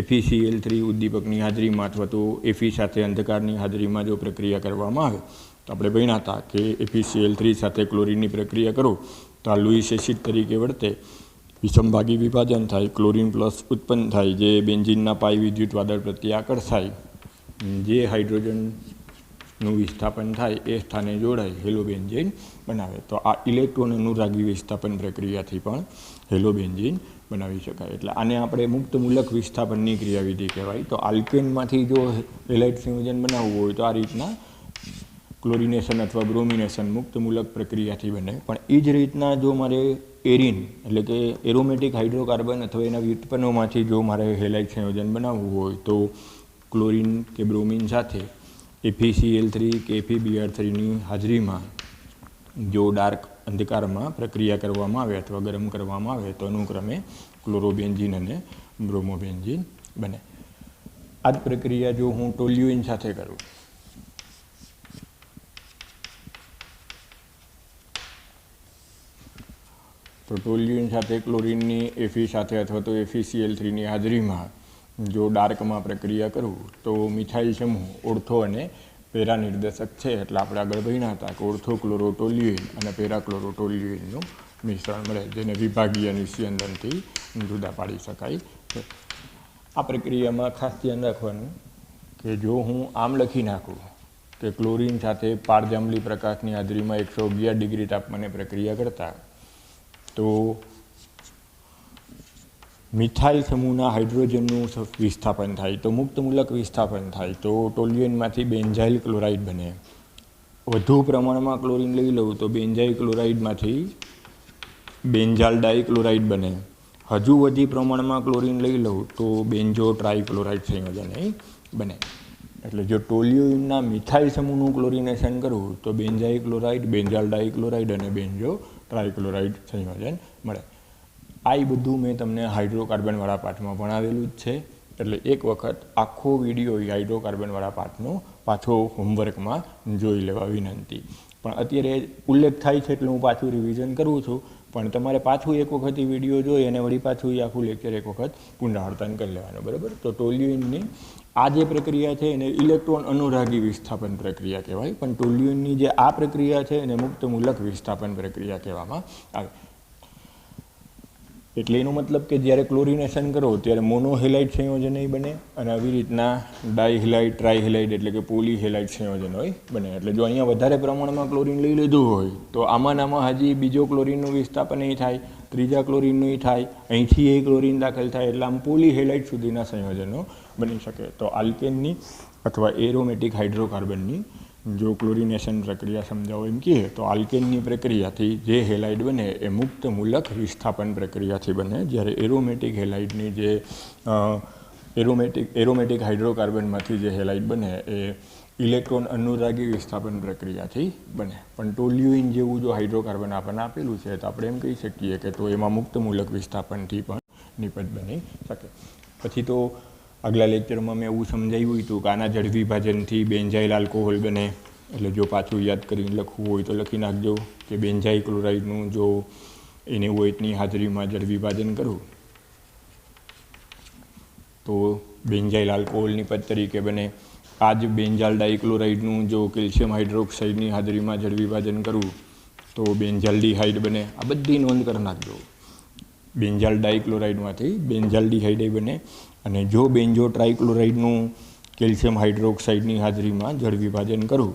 Speaker 1: FeCl3 ઉદ્દીપકની હાજરીમાં અથવા તો Fe સાથે અંધકારની હાજરીમાં જો પ્રક્રિયા કરવામાં આવે, તો આપણે ભણ્યા હતા કે FeCl3 સાથે ક્લોરીનની પ્રક્રિયા કરો તો આ લુઈસ એસિડ તરીકે વર્તે, વિષમભાગી વિભાજન થાય, ક્લોરીન પ્લસ ઉત્પન્ન થાય, જે બેન્ઝીનના પાઈ વિદ્યુત વાદળ પ્રત્યે આકર્ષાય, જે હાઇડ્રોજનનું વિસ્થાપન થાય એ સ્થાને જોડાય હેલોબેન્ઝીન બનાવે. તો આ ઇલેક્ટ્રોન અનુરાગી વિસ્થાપન પ્રક્રિયાથી પણ હેલોબેન્ઝીન બનાવી શકાય. એટલે આને આપણે મુક્ત મૂલક વિસ્થાપનની ક્રિયાવિધિ કહેવાય. તો આલ્કેનમાંથી જો હેલાઇડ સંયોજન બનાવવું હોય તો આ રીતના ક્લોરિનેશન અથવા બ્રોમિનેશન મુક્ત મૂલક પ્રક્રિયાથી બને. પણ એ જ રીતના જો મારે એરિન એટલે કે એરોમેટિક હાઇડ્રોકાર્બન અથવા એના વ્યુત્પન્નોમાંથી જો મારે હેલાઇડ સંયોજન બનાવવું હોય તો ક્લોરીન કે બ્રોમિન સાથે FeCl3 કે FeBr3ની હાજરીમાં જો ડાર્ક અંધકારમાં પ્રક્રિયા કરવામાં આવે અથવા ગરમ કરવામાં આવે તો અનુક્રમે ક્લોરોબેન્ઝીન અને બ્રોમોબેન્ઝીન બને. આ જ પ્રક્રિયા જો હું ટોલ્યુઇન સાથે કરું તો ટોલ્યુઇન સાથે ક્લોરીનની Fe સાથે અથવા તો FeCl3ની હાજરીમાં જો ડાર્કમાં પ્રક્રિયા કરું તો મિથાઇલ સમૂહ ઓર્થો અને પેરા નિર્દેશક છે. એટલે આપણે આગળ ભણ્યા હતા કે ઓર્થોક્લોરોટોલ્યુઇન અને પેરાક્લોરોટોલ્યુઇનનું મિશ્રણ મળે, જેને વિભાગીય નિસ્યંદનથી જુદા પાડી શકાય છે. આ પ્રક્રિયામાં ખાસ ધ્યાન રાખવાનું કે જો હું આમ લખી નાખું કે ક્લોરીન સાથે પારજાંબલી પ્રકાશની હાજરીમાં 111 ડિગ્રી તાપમાને પ્રક્રિયા કરતા તો મિથાઇલ સમૂહના હાઇડ્રોજનનું વિસ્થાપન થાય, તો મુક્ત મૂલક વિસ્થાપન થાય, તો ટોલ્યુઇનમાંથી બેન્ઝાઇલ ક્લોરાઇડ બને. વધુ પ્રમાણમાં ક્લોરીન લઈ લઉં તો બેન્ઝાઇલ ક્લોરાઇડમાંથી બેન્ઝાલ ડાયક્લોરાઇડ બને. હજુ વધી પ્રમાણમાં ક્લોરીન લઈ લઉં તો બેન્ઝો ટ્રાયક્લોરાઇડ સંયોજન બને. એટલે જો ટોલ્યુઇનના મિથાઇલ સમૂહનું ક્લોરિનેશન કરું તો બેન્ઝાઇલ ક્લોરાઇડ, બેન્ઝાલ ડાયક્લોરાઇડ અને બેન્ઝો ટ્રાયક્લોરાઇડ સંયોજન મળે. આ બધું મેં તમને હાઇડ્રોકાર્બનવાળા પાઠમાં ભણાવેલું જ છે. એટલે એક વખત આખો વિડીયો હાઇડ્રોકાર્બનવાળા પાઠનો પાછો હોમવર્કમાં જોઈ લેવા વિનંતી. પણ અત્યારે ઉલ્લેખ થાય છે એટલે હું પાછું રિવિઝન કરું છું. પણ તમારે પાછું એક વખત એ વિડીયો જોઈ અને વળી પાછું એ આખું લેક્ચર એક વખત પુનરાવર્તન કરી લેવાનું, બરાબર. તો ટોલ્યુઇનની આ જે પ્રક્રિયા છે એને ઇલેક્ટ્રોન અનુરાગી વિસ્થાપન પ્રક્રિયા કહેવાય, પણ ટોલ્યુઇનની જે આ પ્રક્રિયા છે એને મુક્ત મૂલક વિસ્થાપન પ્રક્રિયા કહેવામાં આવે. એટલે એનો મતલબ કે જ્યારે ક્લોરિનેશન કરો ત્યારે મોનોહેલાઇડ સંયોજન બને અને આવી રીતના ડાયહેલાઇડ, ટ્રાયહેલાઇડ એટલે કે પોલીહેલાઇડ સંયોજન બને. એટલે જો અહીંયા વધારે પ્રમાણમાં ક્લોરીન લઈ લીધું હોય તો આમાં હજી બીજો ક્લોરીનનું વિસ્થાપન થાય, ત્રીજા ક્લોરીનનું થાય, અહીંથી એ ક્લોરીન દાખલ થાય, એટલે આમ પોલીહેલાઇડ સુધીના સંયોજનો બની શકે. તો આલ્કેનની અથવા એરોમેટિક હાઇડ્રોકાર્બનની જો ક્લોરિનેશન પ્રક્રિયા સમજાવો એમ કહીએ તો આલ્કેનની પ્રક્રિયાથી જે હેલાઇડ બને એ મુક્ત મૂલક વિસ્થાપન પ્રક્રિયાથી બને, જ્યારે એરોમેટિક હેલાઇડની જે એરોમેટિક હાઇડ્રોકાર્બનમાંથી જે હેલાઇડ બને એ ઇલેક્ટ્રોન અનુરાગી વિસ્થાપન પ્રક્રિયાથી બને. પણ ટોલ્યુઇન જેવું જો હાઇડ્રોકાર્બન આપણને આપેલું છે તો આપણે એમ કહી શકીએ કે તો એમાં મુક્ત મૂલક વિસ્થાપનથી પણ નિપજ બની શકે. પછી તો આગલા લેક્ચરમાં મેં એવું સમજાવ્યું હતું કે આના જળ વિભાજનથી બેન્ઝાઇલ આલ્કોહોલ બને. એટલે જો પાછું યાદ કરીને લખવું હોય તો લખી નાખજો કે બેન્ઝાઇલ ક્લોરાઇડનું જો NaOH હાજરીમાં જળ વિભાજન કરું તો બેન્ઝાઇલ આલ્કોહોલની પદ તરીકે બને. આ જ બેન્ઝાલ ડાયક્લોરાઇડનું જો કેલ્શિયમ હાઇડ્રોક્સાઇડની હાજરીમાં જળ વિભાજન કરું તો બેન્ઝાલ્ડીહાઇડ બને. આ બધી નોંધ કરી નાખજો. બેન્ઝાલ ડાયક્લોરાઇડમાંથી બેન્ઝાલ્ડીહાઇડ બને. અને જો બેન્ઝો ટ્રાયક્લોરાઇડનું કેલ્શિયમ હાઇડ્રોક્સાઇડની હાજરીમાં જળ વિભાજન કરું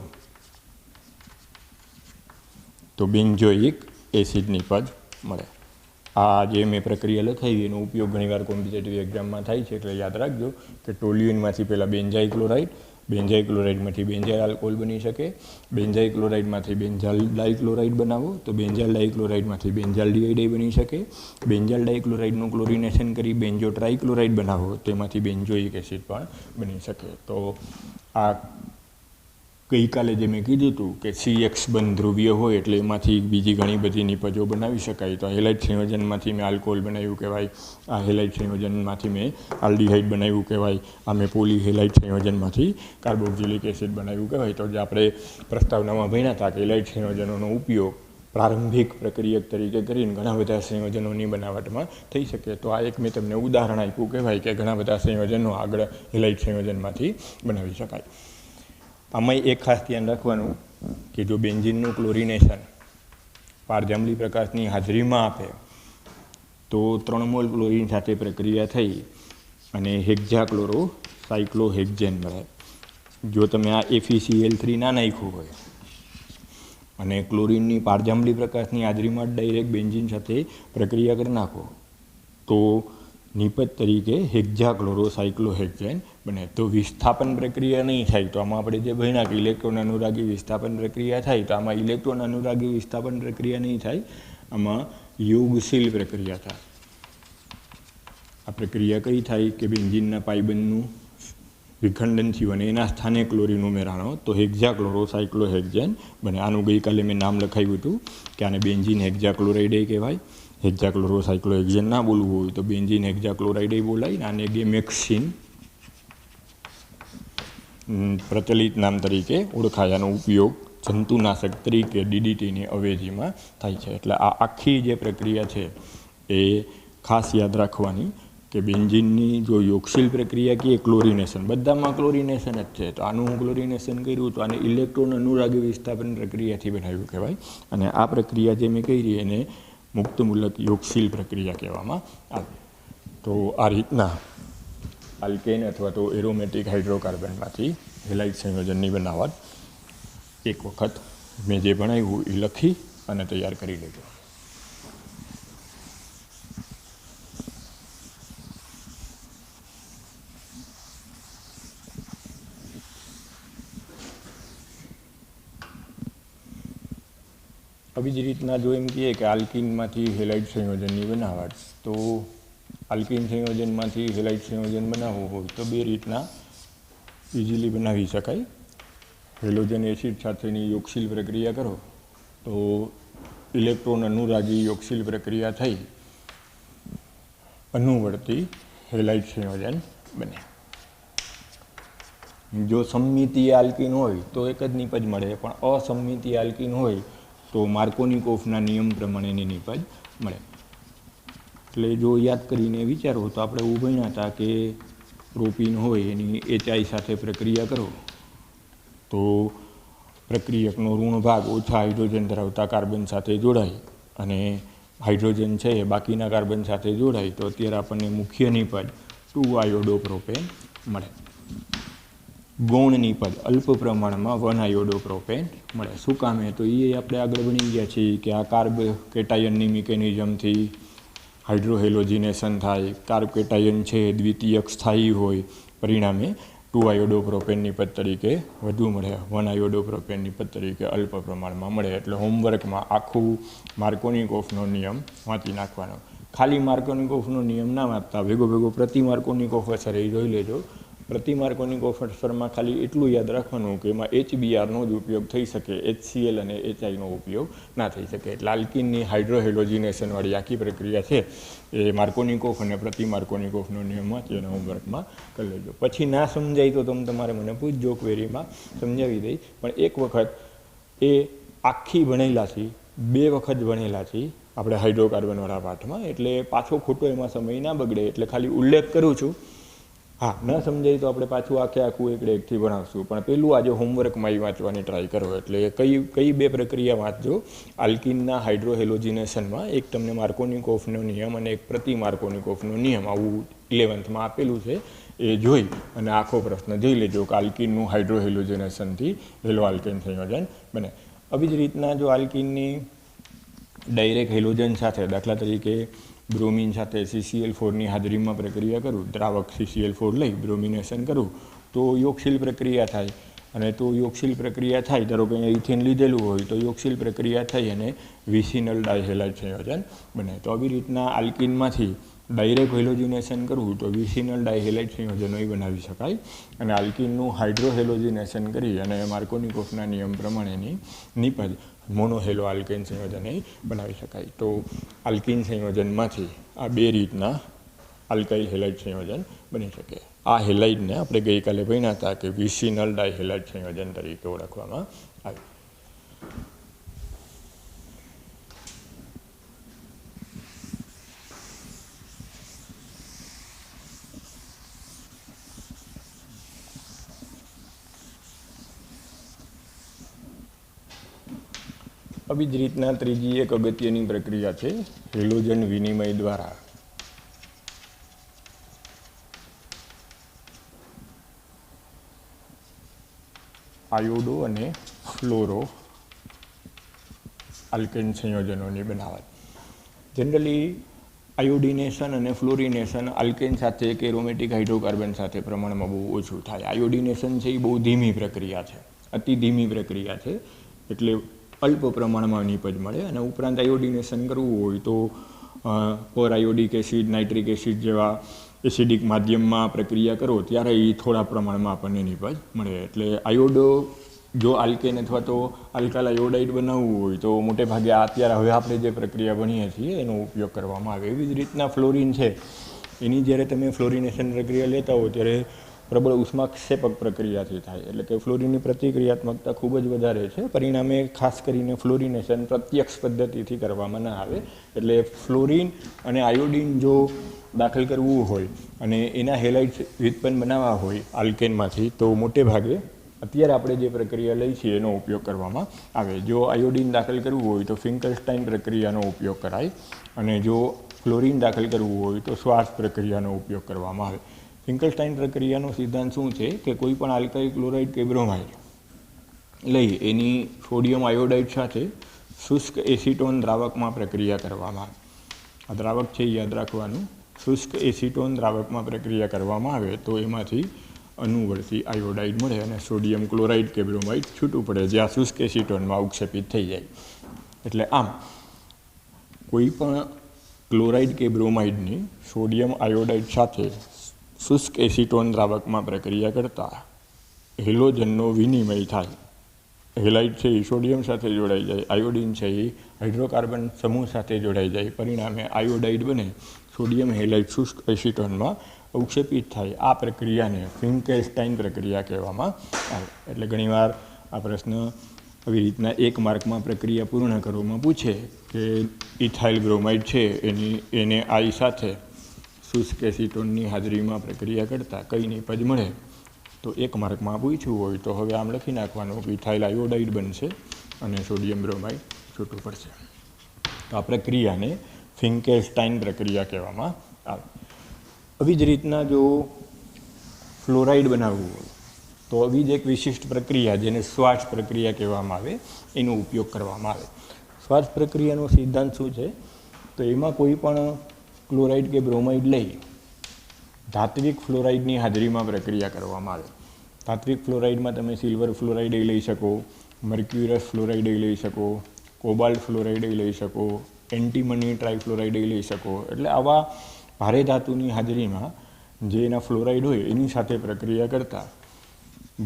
Speaker 1: તો બેન્ઝોઇક એસિડની પદ મળે. આ જે મેં પ્રક્રિયા લખાવી એનો ઉપયોગ ઘણીવાર કોમ્પિટિટિવ એક્ઝામમાં થાય છે, એટલે યાદ રાખજો કે ટોલ્યુઇનમાંથી પહેલાં બેન્ઝાઇલ ક્લોરાઇડ, બેન્ઝાઇલ ક્લોરાઇડમાંથી બેન્ઝાઇલ આલ્કોહોલ બની શકે, બેન્ઝાઇલ ક્લોરાઇડમાંથી બેન્ઝાલ ડાયક્લોરાઇડ બનાવો તો બેન્ઝાલ ડાયક્લોરાઇડમાંથી બેન્ઝાલ્ડીહાઇડ બની શકે, બેન્ઝાલ ડાયક્લોરાઇડનું ક્લોરિનેશન કરી બેન્ઝો ટ્રાયક્લોરાઇડ બનાવો તેમાંથી બેન્ઝોઇક એસિડ પણ બની શકે. તો આ ગઈકાલે જે મેં કીધું હતું કે CX બંધ ધ્રુવીય હોય એટલે એમાંથી બીજી ઘણી બધી નિપજો બનાવી શકાય. તો હેલાઇડ સંયોજનમાંથી મેં આલ્કોહોલ બનાવ્યું કહેવાય, આ હેલાઇડ સંયોજનમાંથી મેં આલ્ડીહાઇડ બનાવ્યું કહેવાય, આ મેં પોલીહેલાઇડ સંયોજનમાંથી કાર્બોક્સિલિક એસિડ બનાવ્યું કહેવાય. તો જે આપણે પ્રસ્તાવનામાં ભણ્યા હતા કે હેલાઇડ સંયોજનોનો ઉપયોગ પ્રારંભિક પ્રક્રિયક તરીકે કરીને ઘણા બધા સંયોજનોની બનાવટમાં થઈ શકે. તો આ એક મેં તમને ઉદાહરણ આપ્યું કહેવાય કે ઘણા બધા સંયોજનો આગળ હેલાઇડ સંયોજનમાંથી બનાવી શકાય. આમાં એક ખાસ ધ્યાન રાખવાનું કે જો બેન્ઝીનનું ક્લોરિનેશન પારજાંબલી પ્રકાશની હાજરીમાં આપે તો 3 મોલ ક્લોરીન સાથે પ્રક્રિયા થઈ અને હેક્ઝાક્લોરો સાયક્લોહેક્ઝેન મળે. જો તમે આ FeCl3 ના નાખ્યું હોય અને ક્લોરીનની પારજાંબલી પ્રકાશની હાજરીમાં ડાયરેક્ટ બેન્ઝીન સાથે પ્રક્રિયા કરી નાખો તો નિપજ તરીકે હેક્ઝાક્લોરોસાયક્લોહેક્ઝેન બને. તો વિસ્થાપન પ્રક્રિયા નહીં થાય. તો આમાં આપણે જે ભણ્યા કે ઇલેક્ટ્રોન અનુરાગી વિસ્થાપન પ્રક્રિયા થાય, તો આમાં ઇલેક્ટ્રોન અનુરાગી વિસ્થાપન પ્રક્રિયા નહીં થાય, આમાં યોગશીલ પ્રક્રિયા થાય. આ પ્રક્રિયા કઈ થાય કે બેન્ઝીનના પાઇબંધનું વિખંડન થયું અને એના સ્થાને ક્લોરીન ઉમેરાણો તો હેક્ઝાક્લોરોસાયક્લોહેક્ઝેન બને. આનું ગઈકાલે મેં નામ લખાવ્યું હતું કે આને બેન્ઝીન હેક્ઝાક્લોરાઇડ કહેવાય. હેક્ઝાક્લોરોસાયક્લોહેક્ઝેન ના બોલવું હોય તો બેન્ઝીન હેક્ઝાક્લોરાઇડ બોલાય. આને ગેમેક્સિન પ્રચલિત નામ તરીકે ઓળખાય. આનો ઉપયોગ જંતુનાશક તરીકે DDTની અવેજીમાં થાય છે. એટલે આ આખી જે પ્રક્રિયા છે એ ખાસ યાદ રાખવાની કે બેન્ઝીનની જો યોગશીલ પ્રક્રિયા કે ક્લોરિનેશન, બધામાં ક્લોરિનેશન જ છે. તો આનું હું ક્લોરિનેશન કર્યું તો આને ઇલેક્ટ્રોન અનુરાગી વિસ્થાપન પ્રક્રિયાથી બનાવ્યું કહેવાય. અને આ પ્રક્રિયા જે મેં કરી એને મુક્તમૂલક યોગશીલ પ્રક્રિયા કહેવામાં આવે. તો આ રીતના આલ્કેન અથવા તો એરોમેટિક હાઇડ્રોકાર્બનમાંથી હેલાઇડ સંયોજનની બનાવટ એક વખત મેં જે ભણાવ્યું એ લખી અને તૈયાર કરી લેજો. આવી જ રીતના જો એમ કહીએ કે આલ્કીનમાંથી હેલાઇડ સંયોજનની બનાવટ, તો આલ્કીન સંયોજનમાંથી હેલાઇડ સંયોજન બનાવવું હોય તો બે રીતના ઇઝીલી બનાવી શકાય. હેલોજન એસિડ સાથેની યોગશીલ પ્રક્રિયા કરો તો ઇલેક્ટ્રોન અનુરાગી યોગશીલ પ્રક્રિયા થઈ અનુવર્તી હેલાઇડ સંયોજન બને. જો સમમિતીય આલ્કીન હોય તો એક જ નિપજ મળે, પણ અસમમિતીય આલ્કીન હોય તો માર્કોનિકોફના નિયમ પ્રમાણેની નિપજ મળે. એટલે જો યાદ કરીને વિચારો તો આપણે એવું ભણ્યા હતા કે પ્રોપીન હોય એની HI સાથે પ્રક્રિયા કરો તો પ્રક્રિયકનો ઋણ ભાગ ઓછા હાઇડ્રોજન ધરાવતા કાર્બન સાથે જોડાય અને હાઇડ્રોજન છે એ બાકીના કાર્બન સાથે જોડાય તો અત્યારે આપણને મુખ્ય નિપજ 2-આયોડોપ્રોપેન મળે. ગૌણ નિપજ અલ્પ પ્રમાણમાં 1-આયોડોપ્રોપેન મળે. શું કામે? તો એ આપણે આગળ ભણી ગયા છીએ કે આ કાર્બ કેટાયનની મિકેનિઝમથી હાઇડ્રોહેલોજિનેશન થાય. કાર્બ કેટાયન છે દ્વિતીયક સ્થાયી હોય, પરિણામે 2-આયોડોપ્રોપેન નિપજ તરીકે વધુ મળે, 1-આયોડોપ્રોપેન નિપજ તરીકે અલ્પ પ્રમાણમાં મળે. એટલે હોમવર્કમાં આખું માર્કોનિકોફનો નિયમ વાંચી નાખવાનો. ખાલી માર્કોનિકોફનો નિયમ ના વાંચતા, ભેગો ભેગો પ્રતિ માર્કોનિકોફ અસર એ જોઈ લેજો. પ્રતિ માર્કોનિકોફ અસરમાં ખાલી એટલું યાદ રાખવાનું કે એમાં HBrનો જ ઉપયોગ થઈ શકે, HCl અને HIનો ઉપયોગ ના થઈ શકે. એટલે આલ્કીનની હાઇડ્રોહેલોજિનેશનવાળી આખી પ્રક્રિયા છે એ માર્કોનિકોફ અને પ્રતિ માર્કોનિકોફનો નિયમ વાંચી અને હોમવર્કમાં કરી લેજો. પછી ના સમજાય તો તમે તમારે મને પૂછજો, ક્વેરીમાં સમજાવી દઈ. પણ એક વખત એ આખી ભણેલા છીએ, 2 વખત ભણેલા છીએ આપણે હાઇડ્રોકાર્બનવાળા પાઠમાં, એટલે પાછો ખોટો એમાં સમય ના બગડે એટલે ખાલી ઉલ્લેખ કરું છું. હા, ન સમજાય તો આપણે પાછું આખું એકથી ભણાવશું. પણ પેલું આજે હોમવર્કમાં એ વાંચવાની ટ્રાય કરો. એટલે કઈ 2 પ્રક્રિયા વાંચજો આલ્કીનના હાઇડ્રોહેલોજિનેશનમાં. એક તમને માર્કોનિકોફનો નિયમ અને એક પ્રતિ માર્કોનિકોફનો નિયમ, આવું 11th આપેલું છે. એ જોઈ અને આખો પ્રશ્ન જોઈ લેજો કે આલ્કીનનું હાઇડ્રોહેલોજિનેશનથી હેલો આલ્કેન સંયોજન બને. આવી જ રીતના જો આલ્કીનની ડાયરેક્ટ હેલોજન સાથે, દાખલા તરીકે બ્રોમિન સાથે CCl4ની હાજરીમાં પ્રક્રિયા કરું, દ્રાવક CCl4 લઈ બ્રોમિનેશન કરું તો યોગશીલ પ્રક્રિયા થાય. અને તો યોગશીલ પ્રક્રિયા થાય, ધારો કે અહીંયા ઇથેન લીધેલું હોય તો યોગશીલ પ્રક્રિયા થઈ અને વિસિનલ ડાયહેલાઇડ સંયોજન બને. તો આવી રીતના આલ્કીનમાંથી ડાયરેક્ટ હેલોજિનેશન કરવું તો વિસિનલ ડાયહેલાઇડ સંયોજનો બનાવી શકાય અને આલ્કીનનું હાઇડ્રોહેલોજિનેશન કરી અને માર્કોનિકોફના નિયમ પ્રમાણેની નિપજ મોનોહેલો આલ્કેન સંયોજન બનાવી શકાય. તો આલ્કીન સંયોજનમાંથી આ બે રીતના આલ્કાઇલ હેલાઇડ સંયોજન બની શકે. આ હેલાઇડને આપણે ગઈકાલે ભણ્યા હતા કે વિસિનલ ડાયહેલાઇડ સંયોજન તરીકે ઓળખવામાં આવે. આવી જ રીતના ત્રીજી એક અગત્યની પ્રક્રિયા છે હેલોજન વિનિમય દ્વારા આયોડો અને ફ્લોરો આલ્કેન સંયોજનોની બનાવટ. જનરલી આયોડિનેશન અને ફ્લોરિનેશન આલ્કેન સાથે કે એરોમેટિક હાઇડ્રોકાર્બન સાથે પ્રમાણમાં બહુ ઓછું થાય. આયોડિનેશન છે એ બહુ ધીમી પ્રક્રિયા છે, અતિ ધીમી પ્રક્રિયા છે, એટલે અલ્પ પ્રમાણમાં નિપજ મળે. અને ઉપરાંત આયોડિનેશન કરવું હોય તો પર આયોડિક એસિડ, નાઇટ્રિક એસિડ જેવા એસિડિક માધ્યમમાં પ્રક્રિયા કરો ત્યારે એ થોડા પ્રમાણમાં આપણને નિપજ મળે. એટલે આયોડો જો આલ્કેન અથવા તો આલ્કાઇલ આયોડાઇડ બનાવવું હોય તો મોટે ભાગે અત્યારે હવે આપણે જે પ્રક્રિયા ભણીએ છીએ એનો ઉપયોગ કરવામાં આવે. એવી જ રીતના ફ્લોરિન છે એની જ્યારે તમે ફ્લોરિનેશન પ્રક્રિયા લેતા હો ત્યારે પ્રબળ ઉષ્માક્ષેપક પ્રક્રિયાથી થાય, એટલે કે ફ્લોરિનની પ્રતિક્રિયાત્મકતા ખૂબ જ વધારે છે. પરિણામે ખાસ કરીને ફ્લોરિનેશન પ્રત્યક્ષ પદ્ધતિથી કરવામાં ના આવે. એટલે ફ્લોરિન અને આયોડિન જો દાખલ કરવું હોય અને એના હેલાઇડ્સ વ્યુત્પન્ન બનાવવા હોય આલ્કેનમાંથી તો મોટે ભાગે અત્યારે આપણે જે પ્રક્રિયા લઈ છીએ એનો ઉપયોગ કરવામાં આવે. જો આયોડિન દાખલ કરવું હોય તો ફિંકલસ્ટાઇન પ્રક્રિયાનો ઉપયોગ કરાય અને જો ફ્લોરિન દાખલ કરવું હોય તો શ્વાર્ટ્ઝ પ્રક્રિયાનો ઉપયોગ કરવામાં આવે. ફિંકલસ્ટાઇન પ્રક્રિયાનો સિદ્ધાંત શું છે કે કોઈ પણ આલ્કાઇલ ક્લોરાઇડ કે બ્રોમાઇડ લઈ એની સોડિયમ આયોડાઇડ સાથે શુષ્ક એસિટોન દ્રાવકમાં પ્રક્રિયા કરવામાં આવે. આ દ્રાવક છે યાદ રાખવાનું. શુષ્ક એસિટોન દ્રાવકમાં પ્રક્રિયા કરવામાં આવે તો એમાંથી અનુવર્તી આયોડાઇડ મળે અને સોડિયમ ક્લોરાઇડ કે બ્રોમાઇડ છૂટું પડે જ્યાં શુષ્ક એસિટોનમાં ઉક્ષેપિત થઈ જાય. એટલે આમ કોઈ પણ ક્લોરાઇડ કે બ્રોમાઇડની સોડિયમ આયોડાઇડ સાથે શુષ્ક એસિટોન દ્રાવકમાં પ્રક્રિયા કરતાં હેલોજનનો વિનિમય થાય. હેલાઇડ છે એ સોડિયમ સાથે જોડાઈ જાય, આયોડિન છે એ હાઇડ્રોકાર્બન સમૂહ સાથે જોડાઈ જાય, પરિણામે આયોડાઇડ બને, સોડિયમ હેલાઇડ શુષ્ક એસિટોનમાં અવક્ષેપિત થાય. આ પ્રક્રિયાને ફિંકલસ્ટાઇન પ્રક્રિયા કહેવામાં આવે. એટલે ઘણીવાર આ પ્રશ્ન આવી રીતના એક માર્કમાં પ્રક્રિયા પૂર્ણ કરવામાં પૂછે કે ઇથાઇલ બ્રોમાઇડ છે એને આઈ સાથે શુષ્ક એસિટોનની હાજરીમાં પ્રક્રિયા કરતાં કઈ નિપજ મળે તો એક માર્કમાં પૂછ્યું હોય તો હવે આમ લખી નાખવાનું કે ઇથાઇલ આયોડાઇડ બનશે અને સોડિયમ બ્રોમાઇડ છૂટું પડશે. તો આ પ્રક્રિયાને ફિંકલસ્ટાઇન પ્રક્રિયા કહેવામાં આવે. આવી જ રીતના જો ફ્લોરાઇડ બનાવવું હોય તો આવી જ એક વિશિષ્ટ પ્રક્રિયા જેને શ્વાર્ટ્ઝ પ્રક્રિયા કહેવામાં આવે એનો ઉપયોગ કરવામાં આવે. શ્વાર્ટ્ઝ પ્રક્રિયાનો સિદ્ધાંત શું છે તો એમાં કોઈ પણ ક્લોરાઇડ કે બ્રોમાઇડ લઈ ધાત્વિક ફ્લોરાઇડની હાજરીમાં પ્રક્રિયા કરવામાં આવે. ધાત્વિક ફ્લોરાઇડમાં તમે સિલ્વર ફ્લોરાઇડ લઈ શકો, મર્ક્યુરસ ફ્લોરાઇડ લઈ શકો, કોબાલ્ટ ફ્લોરાઇડ લઈ શકો, એન્ટીમની ટ્રાઇફ્લોરાઇડ લઈ શકો. એટલે આવા ભારે ધાતુની હાજરીમાં જે એના ફ્લોરાઇડ હોય એની સાથે પ્રક્રિયા કરતાં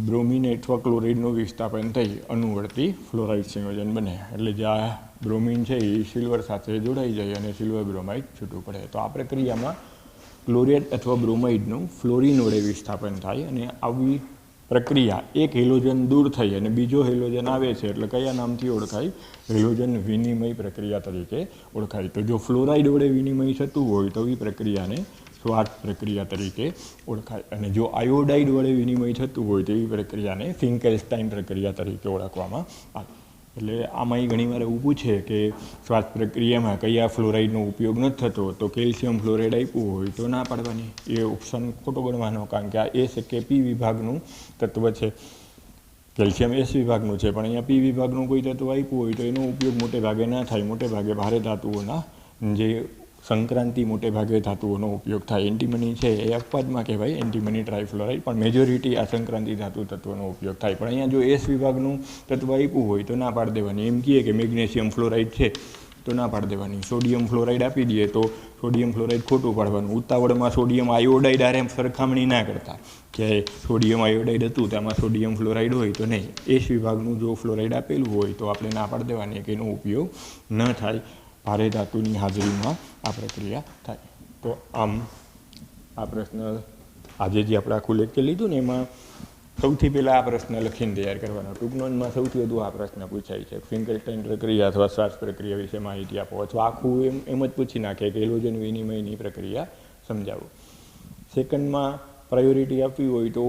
Speaker 1: બ્રોમિન અથવા ક્લોરાઇડનું વિસ્થાપન થઈ અનુવર્તી ફ્લોરાઇડ સંયોજન બને. એટલે જ્યાં બ્રોમિન છે એ સિલ્વર સાથે જોડાઈ જાય અને સિલ્વર બ્રોમાઇડ છૂટું પડે. તો આ પ્રક્રિયામાં ક્લોરાઇડ અથવા બ્રોમાઇડનું ફ્લોરિન વડે વિસ્થાપન થાય અને આવી પ્રક્રિયા એક હેલોજન દૂર થઈ અને બીજો હેલોજન આવે છે એટલે કયા નામથી ઓળખાય? હેલોજન વિનિમય પ્રક્રિયા તરીકે ઓળખાય. તો જો ફ્લોરાઇડ વડે વિનિમય થતું હોય તો એ પ્રક્રિયાને શ્વાર્ટ્ઝ પ્રક્રિયા તરીકે ઓળખાય અને જો આયોડાઇડ વડે વિનિમય થતું હોય તો એ પ્રક્રિયાને ફિંકલસ્ટાઇન પ્રક્રિયા તરીકે ઓળખવામાં આવે. એટલે આમાં ઘણીવાર એવું પૂછે કે શ્વાર્ટ્ઝ પ્રક્રિયામાં કયા ફ્લોરાઇડનો ઉપયોગ નથી થતો તો કેલ્શિયમ ફ્લોરાઇડ આપ્યું હોય તો ના પાડવાની, એ ઓપ્શન ખોટો ગણવાનો. કારણ કે આ એસ કે પી વિભાગનું તત્વ છે, કેલ્શિયમ એસ વિભાગનું છે પણ અહીંયા પી વિભાગનું કોઈ તત્વ આપ્યું હોય તો એનો ઉપયોગ મોટે ભાગે ના થાય. મોટે ભાગે ભારે ધાતુઓના જે સંક્રાંતિ મોટે ભાગે ધાતુઓનો ઉપયોગ થાય. એન્ટીમની છે એ અપવાદમાં કહેવાય, એન્ટીમની ટ્રાઇફ્લોરાઇડ, પણ મેજોરિટી આ સંક્રાંતિ ધાતુ તત્વોનો ઉપયોગ થાય. પણ અહીંયા જો એસ વિભાગનું તત્વ આપ્યું હોય તો ના પાડી દેવાની. એમ કહીએ કે મેગ્નેશિયમ ફ્લોરાઇડ છે તો ના પાડી દેવાની. સોડિયમ ફ્લોરાઇડ આપી દઈએ તો સોડિયમ ફ્લોરાઇડ ખોટું પાડવાનું. ઉતાવળમાં સોડિયમ આયોડાઇડ આરે સરખામણી ના કરતા કે સોડિયમ આયોડાઇડ હતું તેમાં સોડિયમ ફ્લોરાઇડ હોય તો નહીં. એસ વિભાગનું જો ફ્લોરાઇડ આપેલું હોય તો આપણે ના પાડી દેવાની કે એનો ઉપયોગ ન થાય. ભારે ધાતુની હાજરીમાં આ પ્રક્રિયા થાય. તો આમ આ પ્રશ્ન આજે જે આપણે આખું લેક્ચર લીધું ને એમાં સૌથી પહેલાં આ પ્રશ્ન લખીને તૈયાર કરવાનો. ટૂંકનોંધમાં સૌથી વધુ આ પ્રશ્ન પૂછાય છે. ફિંકલસ્ટાઇન પ્રક્રિયા અથવા શ્વાસ પ્રક્રિયા વિશે માહિતી આપો, અથવા આખું એમ જ પૂછી નાખે કે હેલોજન વિનિમયની પ્રક્રિયા સમજાવો. સેકન્ડમાં પ્રાયોરિટી આપવી હોય તો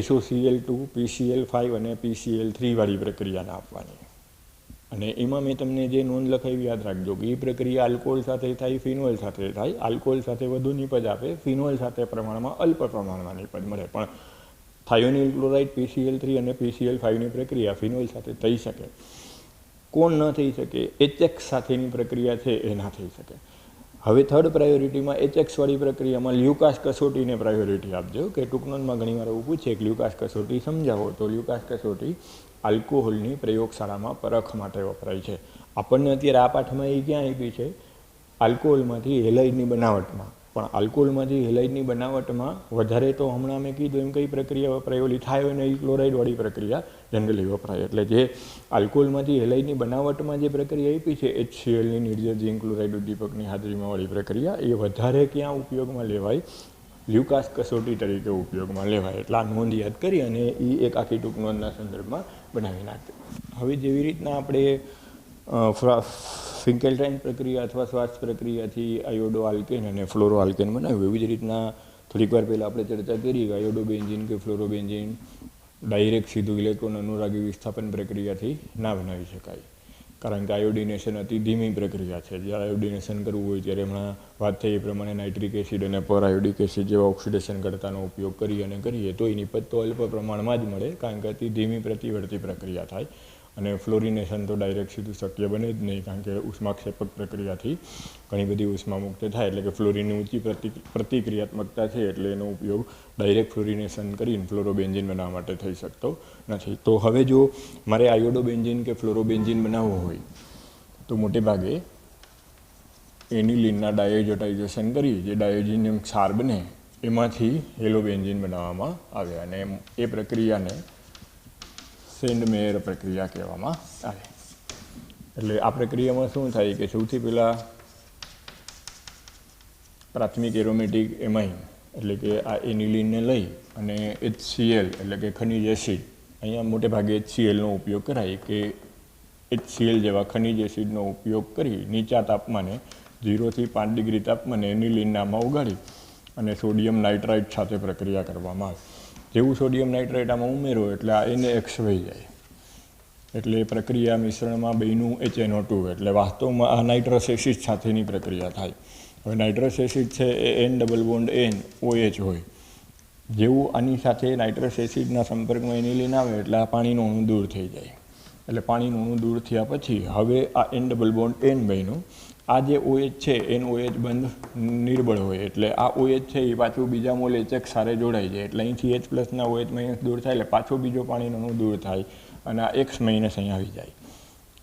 Speaker 1: SOCl2, PCl5 અને PCl3 વાળી પ્રક્રિયાને આપવાની. અને એમાં મેં તમને જે નોંધ લખાવી યાદ રાખજો કે એ પ્રક્રિયા આલ્કોહોલ સાથે થાય, ફિનોલ સાથે થાય. આલ્કોહોલ સાથે વધુ નિપજ આપે, ફિનોલ સાથે પ્રમાણમાં અલ્પ પ્રમાણમાં નિપજ મળે. પણ થાયોનિલ ક્લોરાઇડ, PCl3 અને PCl5ની પ્રક્રિયા ફિનોલ સાથે થઈ શકે. કોણ ન થઈ શકે? HX સાથેની પ્રક્રિયા છે એ ના થઈ શકે. હવે થર્ડ પ્રાયોરિટીમાં HX વાળી પ્રક્રિયામાં લ્યુકાસ કસોટીને પ્રાયોરિટી આપજો. કે ટૂંકનોંધમાં ઘણીવાર એવું પૂછે કે લ્યુકાસ કસોટી સમજાવો. તો લ્યુકાસ કસોટી આલ્કોહોલની પ્રયોગશાળામાં પરખ માટે વપરાય છે. આપણને અત્યારે આ પાઠમાં એ ક્યાં આપી છે? આલ્કોહોલમાંથી હેલાઇડની બનાવટમાં. પણ આલ્કોહોલમાંથી હેલાઇડની બનાવટમાં વધારે તો હમણાં મેં કીધું એમ કઈ પ્રક્રિયા વપરાય? ઓલી થાયોનિલ ક્લોરાઇડવાળી પ્રક્રિયા જનરલી વપરાય. એટલે જે આલ્કોહોલમાંથી હેલાઇડની બનાવટમાં જે પ્રક્રિયા આપી છે HClની નિર્જર ઝિંક ક્લોરાઇડ ઉદ્દીપકની હાજરીમાં વાળી પ્રક્રિયા, એ વધારે ક્યાં ઉપયોગમાં લેવાય? લ્યુકાસ કસોટી તરીકે ઉપયોગમાં લેવાય. એટલે આ નોંધ યાદ કરી અને એ એક આખી ટૂંક નોંધના સંદર્ભમાં બનાવી નાખે. હવે જેવી રીતના આપણે ફિંકલસ્ટાઇન પ્રક્રિયા અથવા શ્વાસ પ્રક્રિયાથી આયોડો આલ્કેન અને ફ્લોરો આલ્કેન બનાવ્યું, એવી જ રીતના થોડીક વાર પહેલાં આપણે ચર્ચા કરી કે આયોડો બેન્ઝીન કે ફ્લોરો બેન્ઝીન ડાયરેક્ટ સીધું ઇલેક્ટ્રોન અનુરાગી વિસ્થાપન પ્રક્રિયાથી ના બનાવી શકાય. કારણ કે આયોડિનેશન અતિ ધીમી પ્રક્રિયા છે. જ્યારે આયોડિનેશન કરવું હોય ત્યારે હમણાં વાત થઈ એ પ્રમાણે નાઇટ્રિક એસિડ અને પર આયોડિક એસિડ જેવા ઓક્સિડેશન કરતાનો ઉપયોગ કરીએ તો એની નિપજ તો અલ્પ પ્રમાણમાં જ મળે, કારણ કે અતિ ધીમી પ્રતિવર્તી પ્રક્રિયા થાય. અને ફ્લોરિનેશન તો ડાયરેક્ટ સીધું શક્ય બને જ નહીં, કારણ કે ઉષ્માક્ષેપક પ્રક્રિયાથી ઘણી બધી ઉષ્મા મુક્ત થાય. એટલે કે ફ્લોરિનની ઊંચી પ્રતિક્રિયાત્મકતા છે, એટલે એનો ઉપયોગ ડાયરેક્ટ ફ્લોરિનેશન કરીને ફ્લોરોબેન્ઝીન બનાવવા માટે થઈ શકતો નથી. તો હવે જો મારે આયોડો બેન્ઝીન કે ફ્લોરોબેન્ઝીન બનાવવો હોય તો મોટે ભાગે એનિલિનના ડાયોઝોટાઇઝેશન કરી જે ડાયોજિનિયમ ક્ષાર બને એમાંથી હેલોબેન્ઝીન બનાવવામાં આવે. અને એ પ્રક્રિયાને સેન્ડમેયર પ્રક્રિયા કહેવામાં આવે. એટલે આ પ્રક્રિયામાં શું થાય કે સૌથી પહેલાં પ્રાથમિક એરોમેટિક એમાઇન એટલે કે આ એનિલિનને લઈ અને HCl એટલે કે ખનિજ એસિડ, અહીંયા મોટે ભાગે HClનો ઉપયોગ કરાય કે HCl જેવા ખનિજ એસિડનો ઉપયોગ કરી નીચા તાપમાને 0 થી 5 ડિગ્રી તાપમાને એનિલિનનામાં ઓગાળી અને સોડિયમ નાઇટ્રાઇટ સાથે પ્રક્રિયા કરવામાં આવે. જેવું સોડિયમ નાઇટ્રાઇટ આમાં ઉમેરો એટલે આ NaX વહી જાય. એટલે પ્રક્રિયા મિશ્રણમાં બેનું HNO2 એટલે વાસ્તવમાં આ નાઇટ્રસ એસિડ સાથેની પ્રક્રિયા થાય. હવે નાઇટ્રસ એસિડ છે એ N ડબલ બોન્ડ NOH હોય. જેવું આની સાથે નાઇટ્રસ એસિડના સંપર્કમાં એનિલિન આવે એટલે આ પાણીનું અણુ દૂર થઈ જાય. એટલે પાણીનું અણુ દૂર થયા પછી હવે આ N ડબલ બોન્ડ N બન્યું. આ જે OH છે NOH બંધ નિર્બળ હોય એટલે આ OH છે એ પાછું બીજા મોલ HX સાથે જોડાઈ જાય. એટલે અહીંથી H પ્લસના OH માઇનસ દૂર થાય એટલે પાછો બીજો પાણીનું અણુ દૂર થાય અને આ X માઇનસ અહીં આવી જાય.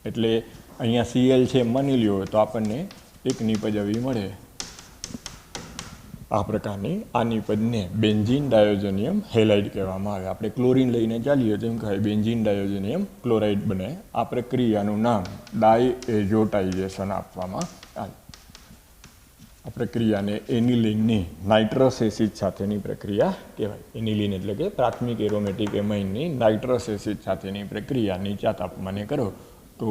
Speaker 1: એટલે અહીંયા Cl છે માની લ્યો તો આપણને એક નિપજ આવી મળે આ પ્રકારની. આ નિપજને બેન્ઝીન ડાયોજેનિયમ હેલાઇડ કહેવામાં આવે. આપણે ક્લોરીન લઈને ચાલીએ તેમ કહે બેન્ઝીન ડાયોજેનિયમ ક્લોરાઇડ બને. આ પ્રક્રિયાનું નામ ડાયએઝોટાઇઝેશન આપવામાં આવે. આ પ્રક્રિયાને એનિલિનની નાઇટ્રસ એસિડ સાથેની પ્રક્રિયા કહેવાય. એનિલિન એટલે કે પ્રાથમિક એરોમેટિક એમાઇનની નાઇટ્રસ એસિડ સાથેની પ્રક્રિયા નીચા તાપમાને કરો તો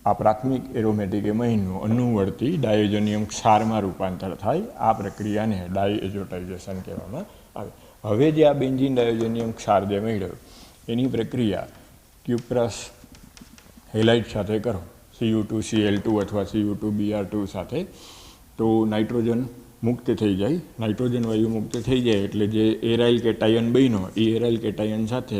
Speaker 1: આ પ્રાથમિક એરોમેટિક એમાઇનનું અનુવર્તી ડાયોજેનિયમ ક્ષારમાં રૂપાંતર થાય. આ પ્રક્રિયાને ડાયએઝોટાઇઝેશન કહેવામાં આવે. હવે જે આ બેન્ઝીન ડાયોજેનિયમ ક્ષાર જે મળ્યો એની પ્રક્રિયા ક્યુપ્રસ હેલાઇડ સાથે કરો Cu2Cl2 અથવા Cu2Br2 સાથે, તો નાઇટ્રોજન મુક્ત થઈ જાય. નાઇટ્રોજન વાયુ મુક્ત થઈ જાય એટલે જે એરાઇલ કેટાયન બન્યો એ એરાઇલ કેટાયન સાથે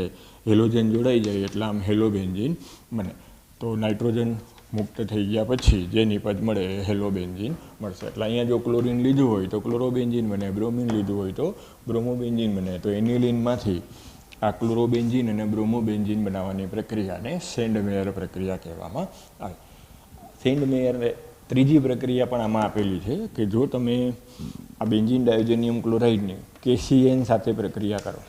Speaker 1: હેલોજન જોડાઈ જાય એટલે આમ હેલોબેન્ઝીન બને. તો નાઇટ્રોજન મુક્ત થઈ ગયા પછી જે નિપજ મળે એ હેલોબેન્ઝીન મળશે. એટલે અહીંયા જો ક્લોરીન લીધું હોય તો ક્લોરોબેન્ઝીન બને, બ્રોમિન લીધું હોય તો બ્રોમોબેન્ઝીન બને. તો એનિલિનમાંથી આ ક્લોરોબેન્ઝીન અને બ્રોમોબેન્ઝીન બનાવવાની પ્રક્રિયાને સેન્ડમેયર પ્રક્રિયા કહેવામાં આવે. સેન્ટ મેયર ત્રીજી પ્રક્રિયા પણ આમાં આપેલી છે કે જો તમે આ બેન્ઝીન ડાયોજેનિયમ ક્લોરાઇડને KCN સાથે પ્રક્રિયા કરો,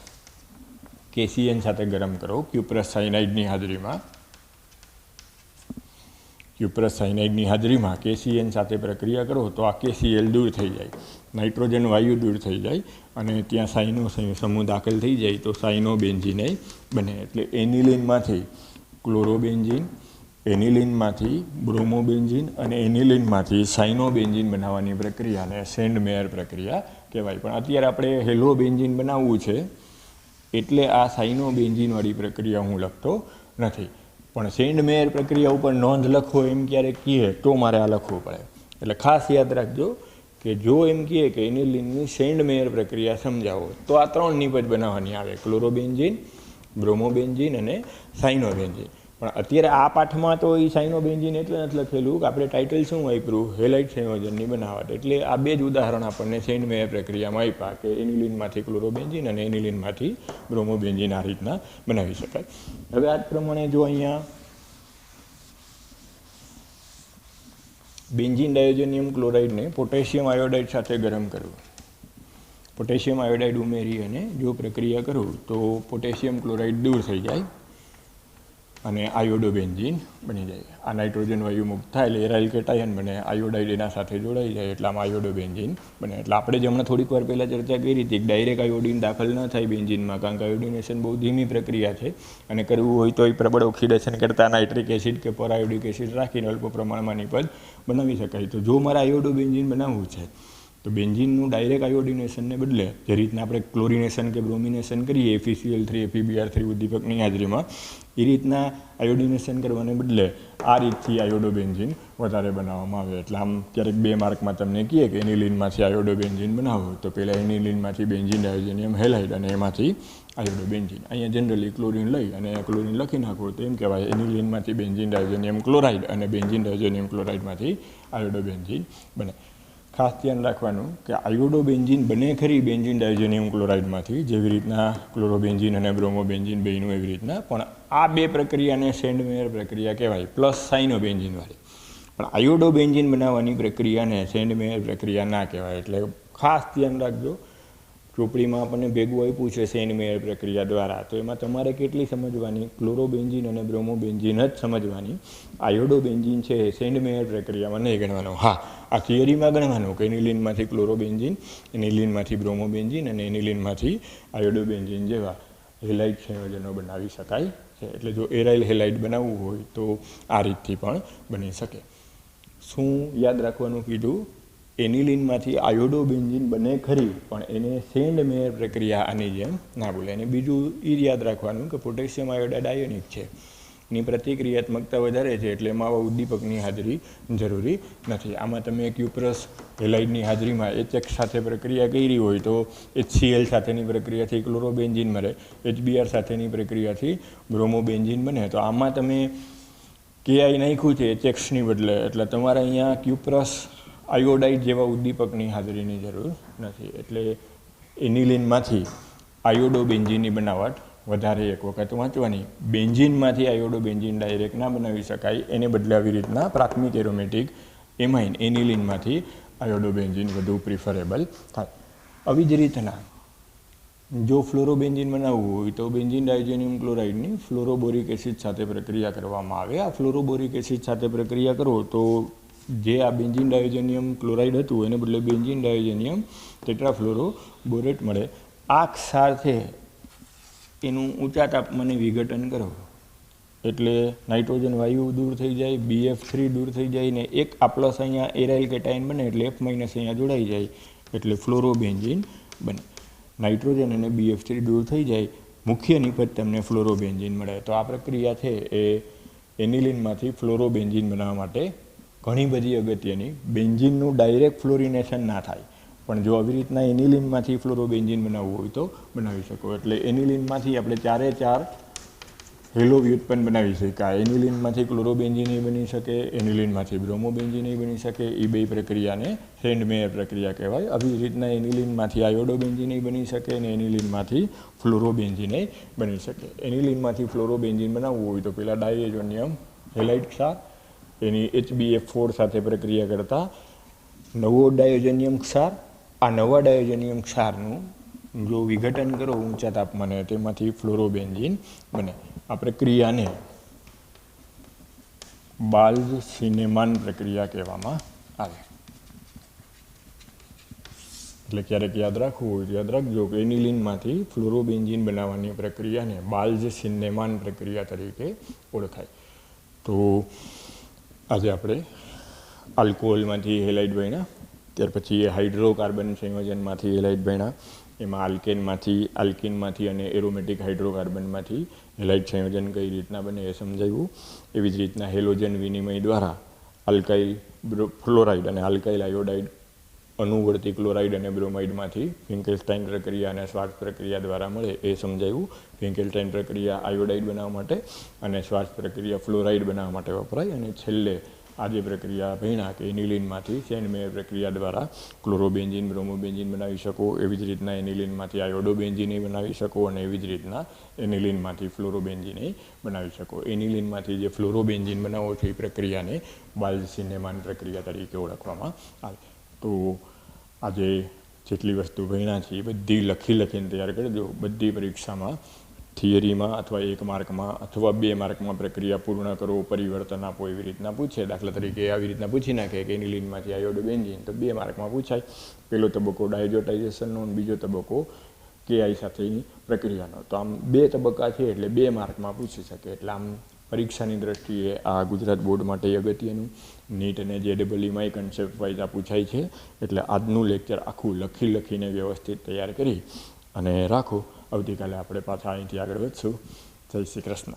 Speaker 1: KCN સાથે ગરમ કરો ક્યુપ્રસ સાયનાઇડની હાજરીમાં, ક્યુપ્રસ સાયનાઇડની હાજરીમાં KCN સાથે પ્રક્રિયા કરો તો આ KCl દૂર થઈ જાય, નાઇટ્રોજન વાયુ દૂર થઈ જાય અને ત્યાં સાઇનો સમૂહ દાખલ થઈ જાય તો સાઇનો બેન્ઝીન બને. એટલે એનિલિનમાંથી ક્લોરોબેન્ઝીન, એનિલિનમાંથી બ્રોમોબેન્ઝીન અને એનિલિનમાંથી સાઇનોબેન્ઝીન બનાવવાની પ્રક્રિયાને સેન્ટ મેયર પ્રક્રિયા કહેવાય. પણ અત્યારે આપણે હેલો બેન્ઝીન બનાવવું છે એટલે આ સાઇનોબેન્ઝીનવાળી પ્રક્રિયા હું લખતો નથી. પણ સેન્ટ મેયર પ્રક્રિયા ઉપર નોંધ લખો એમ ક્યારેક કહે તો મારે આ લખવું પડે. એટલે ખાસ યાદ રાખજો કે જો એમ કહે કે એનિલિનની સેન્ટ મેયર પ્રક્રિયા સમજાવો તો આ 3 નિપજ બનાવવાની આવે, ક્લોરોબેન્ઝીન, બ્રોમોબેન્ઝીન અને સાઇનોબેન્ઝીન. પણ અત્યારે આ પાઠમાં તો એ સાઇનોબેન્ઝીન એટલે નથી લખેલું કે આપણે ટાઇટલ શું આપ્યું, હેલાઇડ સંયોજનની બનાવટ. એટલે આ 2 જ ઉદાહરણ આપણને સેન્ટ મેયર પ્રક્રિયામાં આપ્યા કે એનિલિનમાંથી ક્લોરોબેન્ઝીન અને એનિલિનમાંથી બ્રોમોબેન્ઝીન આ રીતના બનાવી શકાય. હવે આ પ્રમાણે જો અહીંયા બેન્ઝીન ડાયોજેનિયમ ક્લોરાઇડને પોટેશિયમ આયોડાઇડ સાથે ગરમ કરવું, પોટેશિયમ આયોડાઇડ ઉમેરી અને જો પ્રક્રિયા કરું તો પોટેશિયમ ક્લોરાઇડ દૂર થઈ જાય અને આયોડોબેન્ઝીન બની જાય. આ નાઇટ્રોજન વાયુ મુક્ત થાય એટલે એરાઇલ કેટાયન બને, આયોડાઇડ એના સાથે જોડાઈ જાય એટલે આમાં આયોડોબેન્ઝીન બને. એટલે આપણે જે હમણાં થોડીક વાર પહેલાં ચર્ચા કરી હતી કે ડાયરેક્ટ આયોડિન દાખલ ન થાય બેન્ઝીનમાં, કારણ કે આયોડિનેશન બહુ ધીમી પ્રક્રિયા છે અને કરવું હોય તો એ પ્રબળ ઓક્સિડેશન કરતાં નાઇટ્રિક એસિડ કે પરાયોડિક એસિડ રાખીને અલ્પ પ્રમાણમાં નિપજ બનાવી શકાય. તો જો મારે આયોડોબેન્ઝીન બનાવવું છે તો બેન્ઝીનનું ડાયરેક્ટ આયોડિનેશનને બદલે જે રીતના આપણે ક્લોરિનેશન કે બ્રોમિનેશન કરીએ FeCl3 FeBr3 ઉદ્દીપકની હાજરીમાં, એ રીતના આયોડિનેશન કરવાને બદલે આ રીતથી આયોડોબેન્ઝીન વધારે બનાવવામાં આવે. એટલે આમ ક્યારેક 2 માર્કમાં તમને કહે કે એનિલિનમાંથી આયોડોબેન્ઝીન બનાવો તો પહેલાં એનિલિનમાંથી બેન્ઝીન ડાયોજેનિયમ હેલાઇડ અને એમાંથી આયોડોબેન્ઝીન. અહીંયા જનરલી ક્લોરિન લઈ અને ક્લોરિન લખી નાખો તો એમ કહેવાય એનિલિનમાંથી બેન્ઝીન ડાયોજેનિયમ ક્લોરાઇડ અને બેન્ઝીન ડાયોજેનિયમ ક્લોરાઇડમાંથી આયોડોબેન્ઝીન બને. ખાસ ધ્યાન રાખવાનું કે આયોડોબેન્ઝીન બને ખરી બેન્ઝીન ડાયોજેનિયમ ક્લોરાઇડમાંથી, જેવી રીતના ક્લોરોબેન્ઝીન અને બ્રોમોબેન્ઝીન બેયનું એવી રીતના, પણ આ 2 પ્રક્રિયાને સેન્ટ મેયર પ્રક્રિયા કહેવાય પ્લસ સાઇનોબેન્ઝીનવાળી. પણ આયોડોબેન્ઝીન બનાવવાની પ્રક્રિયાને સેન્ટ મેયર પ્રક્રિયા ના કહેવાય. એટલે ખાસ ધ્યાન રાખજો. ચોપડીમાં આપણને ભેગું આપ્યું છે સેન્ટ મેયર પ્રક્રિયા દ્વારા, તો એમાં તમારે કેટલી સમજવાની, ક્લોરોબેન્ઝીન અને બ્રોમોબેન્ઝીન જ સમજવાની. આયોડોબેન્ઝીન છે એ સેન્ટ મેયર પ્રક્રિયામાં નહીં ગણવાનું. હા, આ થિયરીમાં ગણવાનું કે એનિલિનમાંથી ક્લોરોબેન્ઝીન, એનિલિનમાંથી બ્રોમોબેન્ઝીન અને એનિલિનમાંથી આયોડોબેન્ઝીન જેવા હેલાઇડ સંયોજનો બનાવી શકાય છે. એટલે જો એરાઇલ હેલાઇડ બનાવવું હોય તો આ રીતથી પણ બની શકે. શું યાદ રાખવાનું કીધું? એનિલિનમાંથી આયોડોબેન્ઝીન બને ખરી પણ એને સેન્ટ મેયર પ્રક્રિયા આની જેમ ના બોલે. અને બીજું એ યાદ રાખવાનું કે પોટેશિયમ આયોડાઇડ આયોનિક છે, ની પ્રતિક્રિયાત્મકતા વધારે છે એટલે એમાં આવા ઉદ્દીપકની હાજરી જરૂરી નથી. આમાં તમે ક્યુપ્રસ હેલાઇડની હાજરીમાં HX સાથે પ્રક્રિયા કરી હોય તો HCl સાથેની પ્રક્રિયાથી ક્લોરોબેન્ઝીન મળે, HBr સાથેની પ્રક્રિયાથી બ્રોમોબેન્ઝીન બને. તો આમાં તમે KI નાખ્યું છે HXની બદલે, એટલે તમારે અહીંયા ક્યુપ્રસ આયોડાઇડ જેવા ઉદ્દીપકની હાજરીની જરૂર નથી. એટલે એનિલિનમાંથી આયોડોબેન્ઝીનની બનાવટ વધારે એક વખત વાંચવાની. બેન્ઝીનમાંથી આયોડોબેન્ઝીન ડાયરેક્ટ ના બનાવી શકાય, એને બદલે આવી રીતના પ્રાથમિક એરોમેટિક એમાઇન એનિલિનમાંથી આયોડોબેન્ઝીન વધુ પ્રિફરેબલ થાય. આવી જ રીતના જો ફ્લોરોબેન્ઝીન બનાવવું હોય તો બેન્ઝીન ડાયોજેનિયમ ક્લોરાઇડની ફ્લોરોબોરિક એસિડ સાથે પ્રક્રિયા કરવામાં આવે. આ ફ્લોરોબોરિક એસિડ સાથે પ્રક્રિયા કરો તો જે આ બેન્ઝીન ડાયોજેનિયમ ક્લોરાઇડ હતું એને બદલે બેન્ઝીન ડાયોજેનિયમ ટેટ્રાફ્લોરોબોરેટ મળે. આ સાથે એનું ઊંચા તાપમાને વિઘટન કરો એટલે નાઇટ્રોજન વાયુ દૂર થઈ જાય, BF3 દૂર થઈ જાય ને એક આ પ્લસ અહીંયા એરાઇલ કેટાયન બને એટલે F- અહીંયા જોડાઈ જાય એટલે ફ્લોરોબેન્ઝીન બને. નાઇટ્રોજન અને BF3 દૂર થઈ જાય, મુખ્ય નિપજ તમને ફ્લોરોબેન્ઝીન મળે. તો આ પ્રક્રિયા છે એ એનિલિનમાંથી ફ્લોરોબેન્ઝીન બનાવવા માટે ઘણી બધી અગત્યની. બેન્ઝીનનું ડાયરેક્ટ ફ્લોરિનેશન ના થાય પણ જો આવી રીતના એનિલિનમાંથી ફ્લોરોબેન્ઝીન બનાવવું હોય તો બનાવી શકો. એટલે એનિલિનમાંથી આપણે 4 હેલો વ્યુત્પન્ન બનાવી શકાય. એનિલિનમાંથી ક્લોરોબેન્ઝીન બની શકે, એનિલિનમાંથી બ્રોમોબેન્ઝીન બની શકે. એ 2 પ્રક્રિયાને સેન્ટ મેયર પ્રક્રિયા કહેવાય. આવી રીતના એનિલિનમાંથી આયોડોબેન્ઝીન બની શકે અને એનિલિનમાંથી ફ્લોરોબેન્ઝીન બની શકે. એનિલિનમાંથી ફ્લોરોબેન્ઝીન બનાવવું હોય તો પહેલાં ડાયઝોનિયમ હેલાઇડ ક્ષાર એની HbF4 સાથે પ્રક્રિયા કરતાં નવો ડાયોજેનિયમ ક્ષાર, આ નવા ડાયોજેનિયમ ક્ષારનું જો વિઘટન કરો ઊંચા તાપમાને તેમાંથી ફ્લોરોબેન્ઝીન બને. આ પ્રક્રિયાને બાલ્ઝ-સીનેમાન પ્રક્રિયા કહેવામાં આવે. એટલે ક્યારેક યાદ રાખવું હોય તો યાદ રાખજો કે એનિલિનમાંથી ફ્લોરોબેન્ઝીન બનાવવાની પ્રક્રિયાને બાલ્ઝ-સીનેમાન પ્રક્રિયા તરીકે ઓળખાય. તો આજે આપણે આલ્કોહોલમાંથી હેલાઇડ ભણ્યા, ત્યાર પછી હાઇડ્રોકાર્બન સંયોજનમાંથી હેલાઇડ ભણ્યા, એમાં આલ્કીનમાંથી અને એરોમેટિક હાઇડ્રોકાર્બનમાંથી હેલાઇડ સંયોજન કઈ રીતના બને એ સમજાવ્યું. એવી જ રીતના હેલોજન વિનિમય દ્વારા આલ્કાઇલ ફ્લોરાઇડ અને આલ્કાઇલ આયોડાઇડ, અનુવર્તી ક્લોરાઇડ અને બ્રોમાઇડમાંથી ફિંકલસ્ટાઇન પ્રક્રિયા અને શ્વાર્ટ્ઝ પ્રક્રિયા દ્વારા મળે એ સમજાવ્યું. ફિંકલસ્ટાઇન પ્રક્રિયા આયોડાઇડ બનાવવા માટે અને શ્વાર્ટ્ઝ પ્રક્રિયા ફ્લોરાઇડ બનાવવા માટે વપરાય. અને છેલ્લે આ જે પ્રક્રિયા ભણ્યા કે એનિલિનમાંથી સેન્ડમેયર પ્રક્રિયા દ્વારા ક્લોરોબેન્ઝીન, બ્રોમોબેન્ઝીન બનાવી શકો, એવી જ રીતના એનિલિનમાંથી આયોડોબેન્ઝીન બનાવી શકો, અને એવી જ રીતના એનિલિનમાંથી ફ્લોરોબેન્ઝીન બનાવી શકો. એનિલિનમાંથી જે ફ્લોરોબેન્ઝીન બનાવો છો એ પ્રક્રિયાને બાલ્ઝ-સીનેમાન પ્રક્રિયા તરીકે ઓળખવામાં આવે. તો આજે જેટલી વસ્તુ ભણ્યા છે એ બધી લખીને તૈયાર કરજો. બધી પરીક્ષામાં થિયરીમાં અથવા 1 માર્કમાં અથવા 2 માર્કમાં પ્રક્રિયા પૂર્ણ કરો, પરિવર્તન આપો, એવી રીતના પૂછે. દાખલા તરીકે આવી રીતના પૂછી નાખે કે એનિલિનમાંથી આયોડોબેન્ઝીન, તો 2 માર્કમાં પૂછાય. પહેલો તબક્કો ડાયઝોટાઇઝેશનનો અને બીજો તબક્કો KI સાથેની પ્રક્રિયાનો. તો આમ 2 તબક્કા છે એટલે 2 માર્કમાં પૂછી શકે. એટલે આમ પરીક્ષાની દ્રષ્ટિએ આ ગુજરાત બોર્ડ માટે અગત્યનું, નીટ અને JEE કન્સેપ્ટ વાઇઝ આ પૂછાય છે. એટલે આજનું લેક્ચર આખું લખીને વ્યવસ્થિત તૈયાર કરી અને રાખો. આવતીકાલે આપણે પાછા અહીંથી આગળ વધશું. જય શ્રી કૃષ્ણ.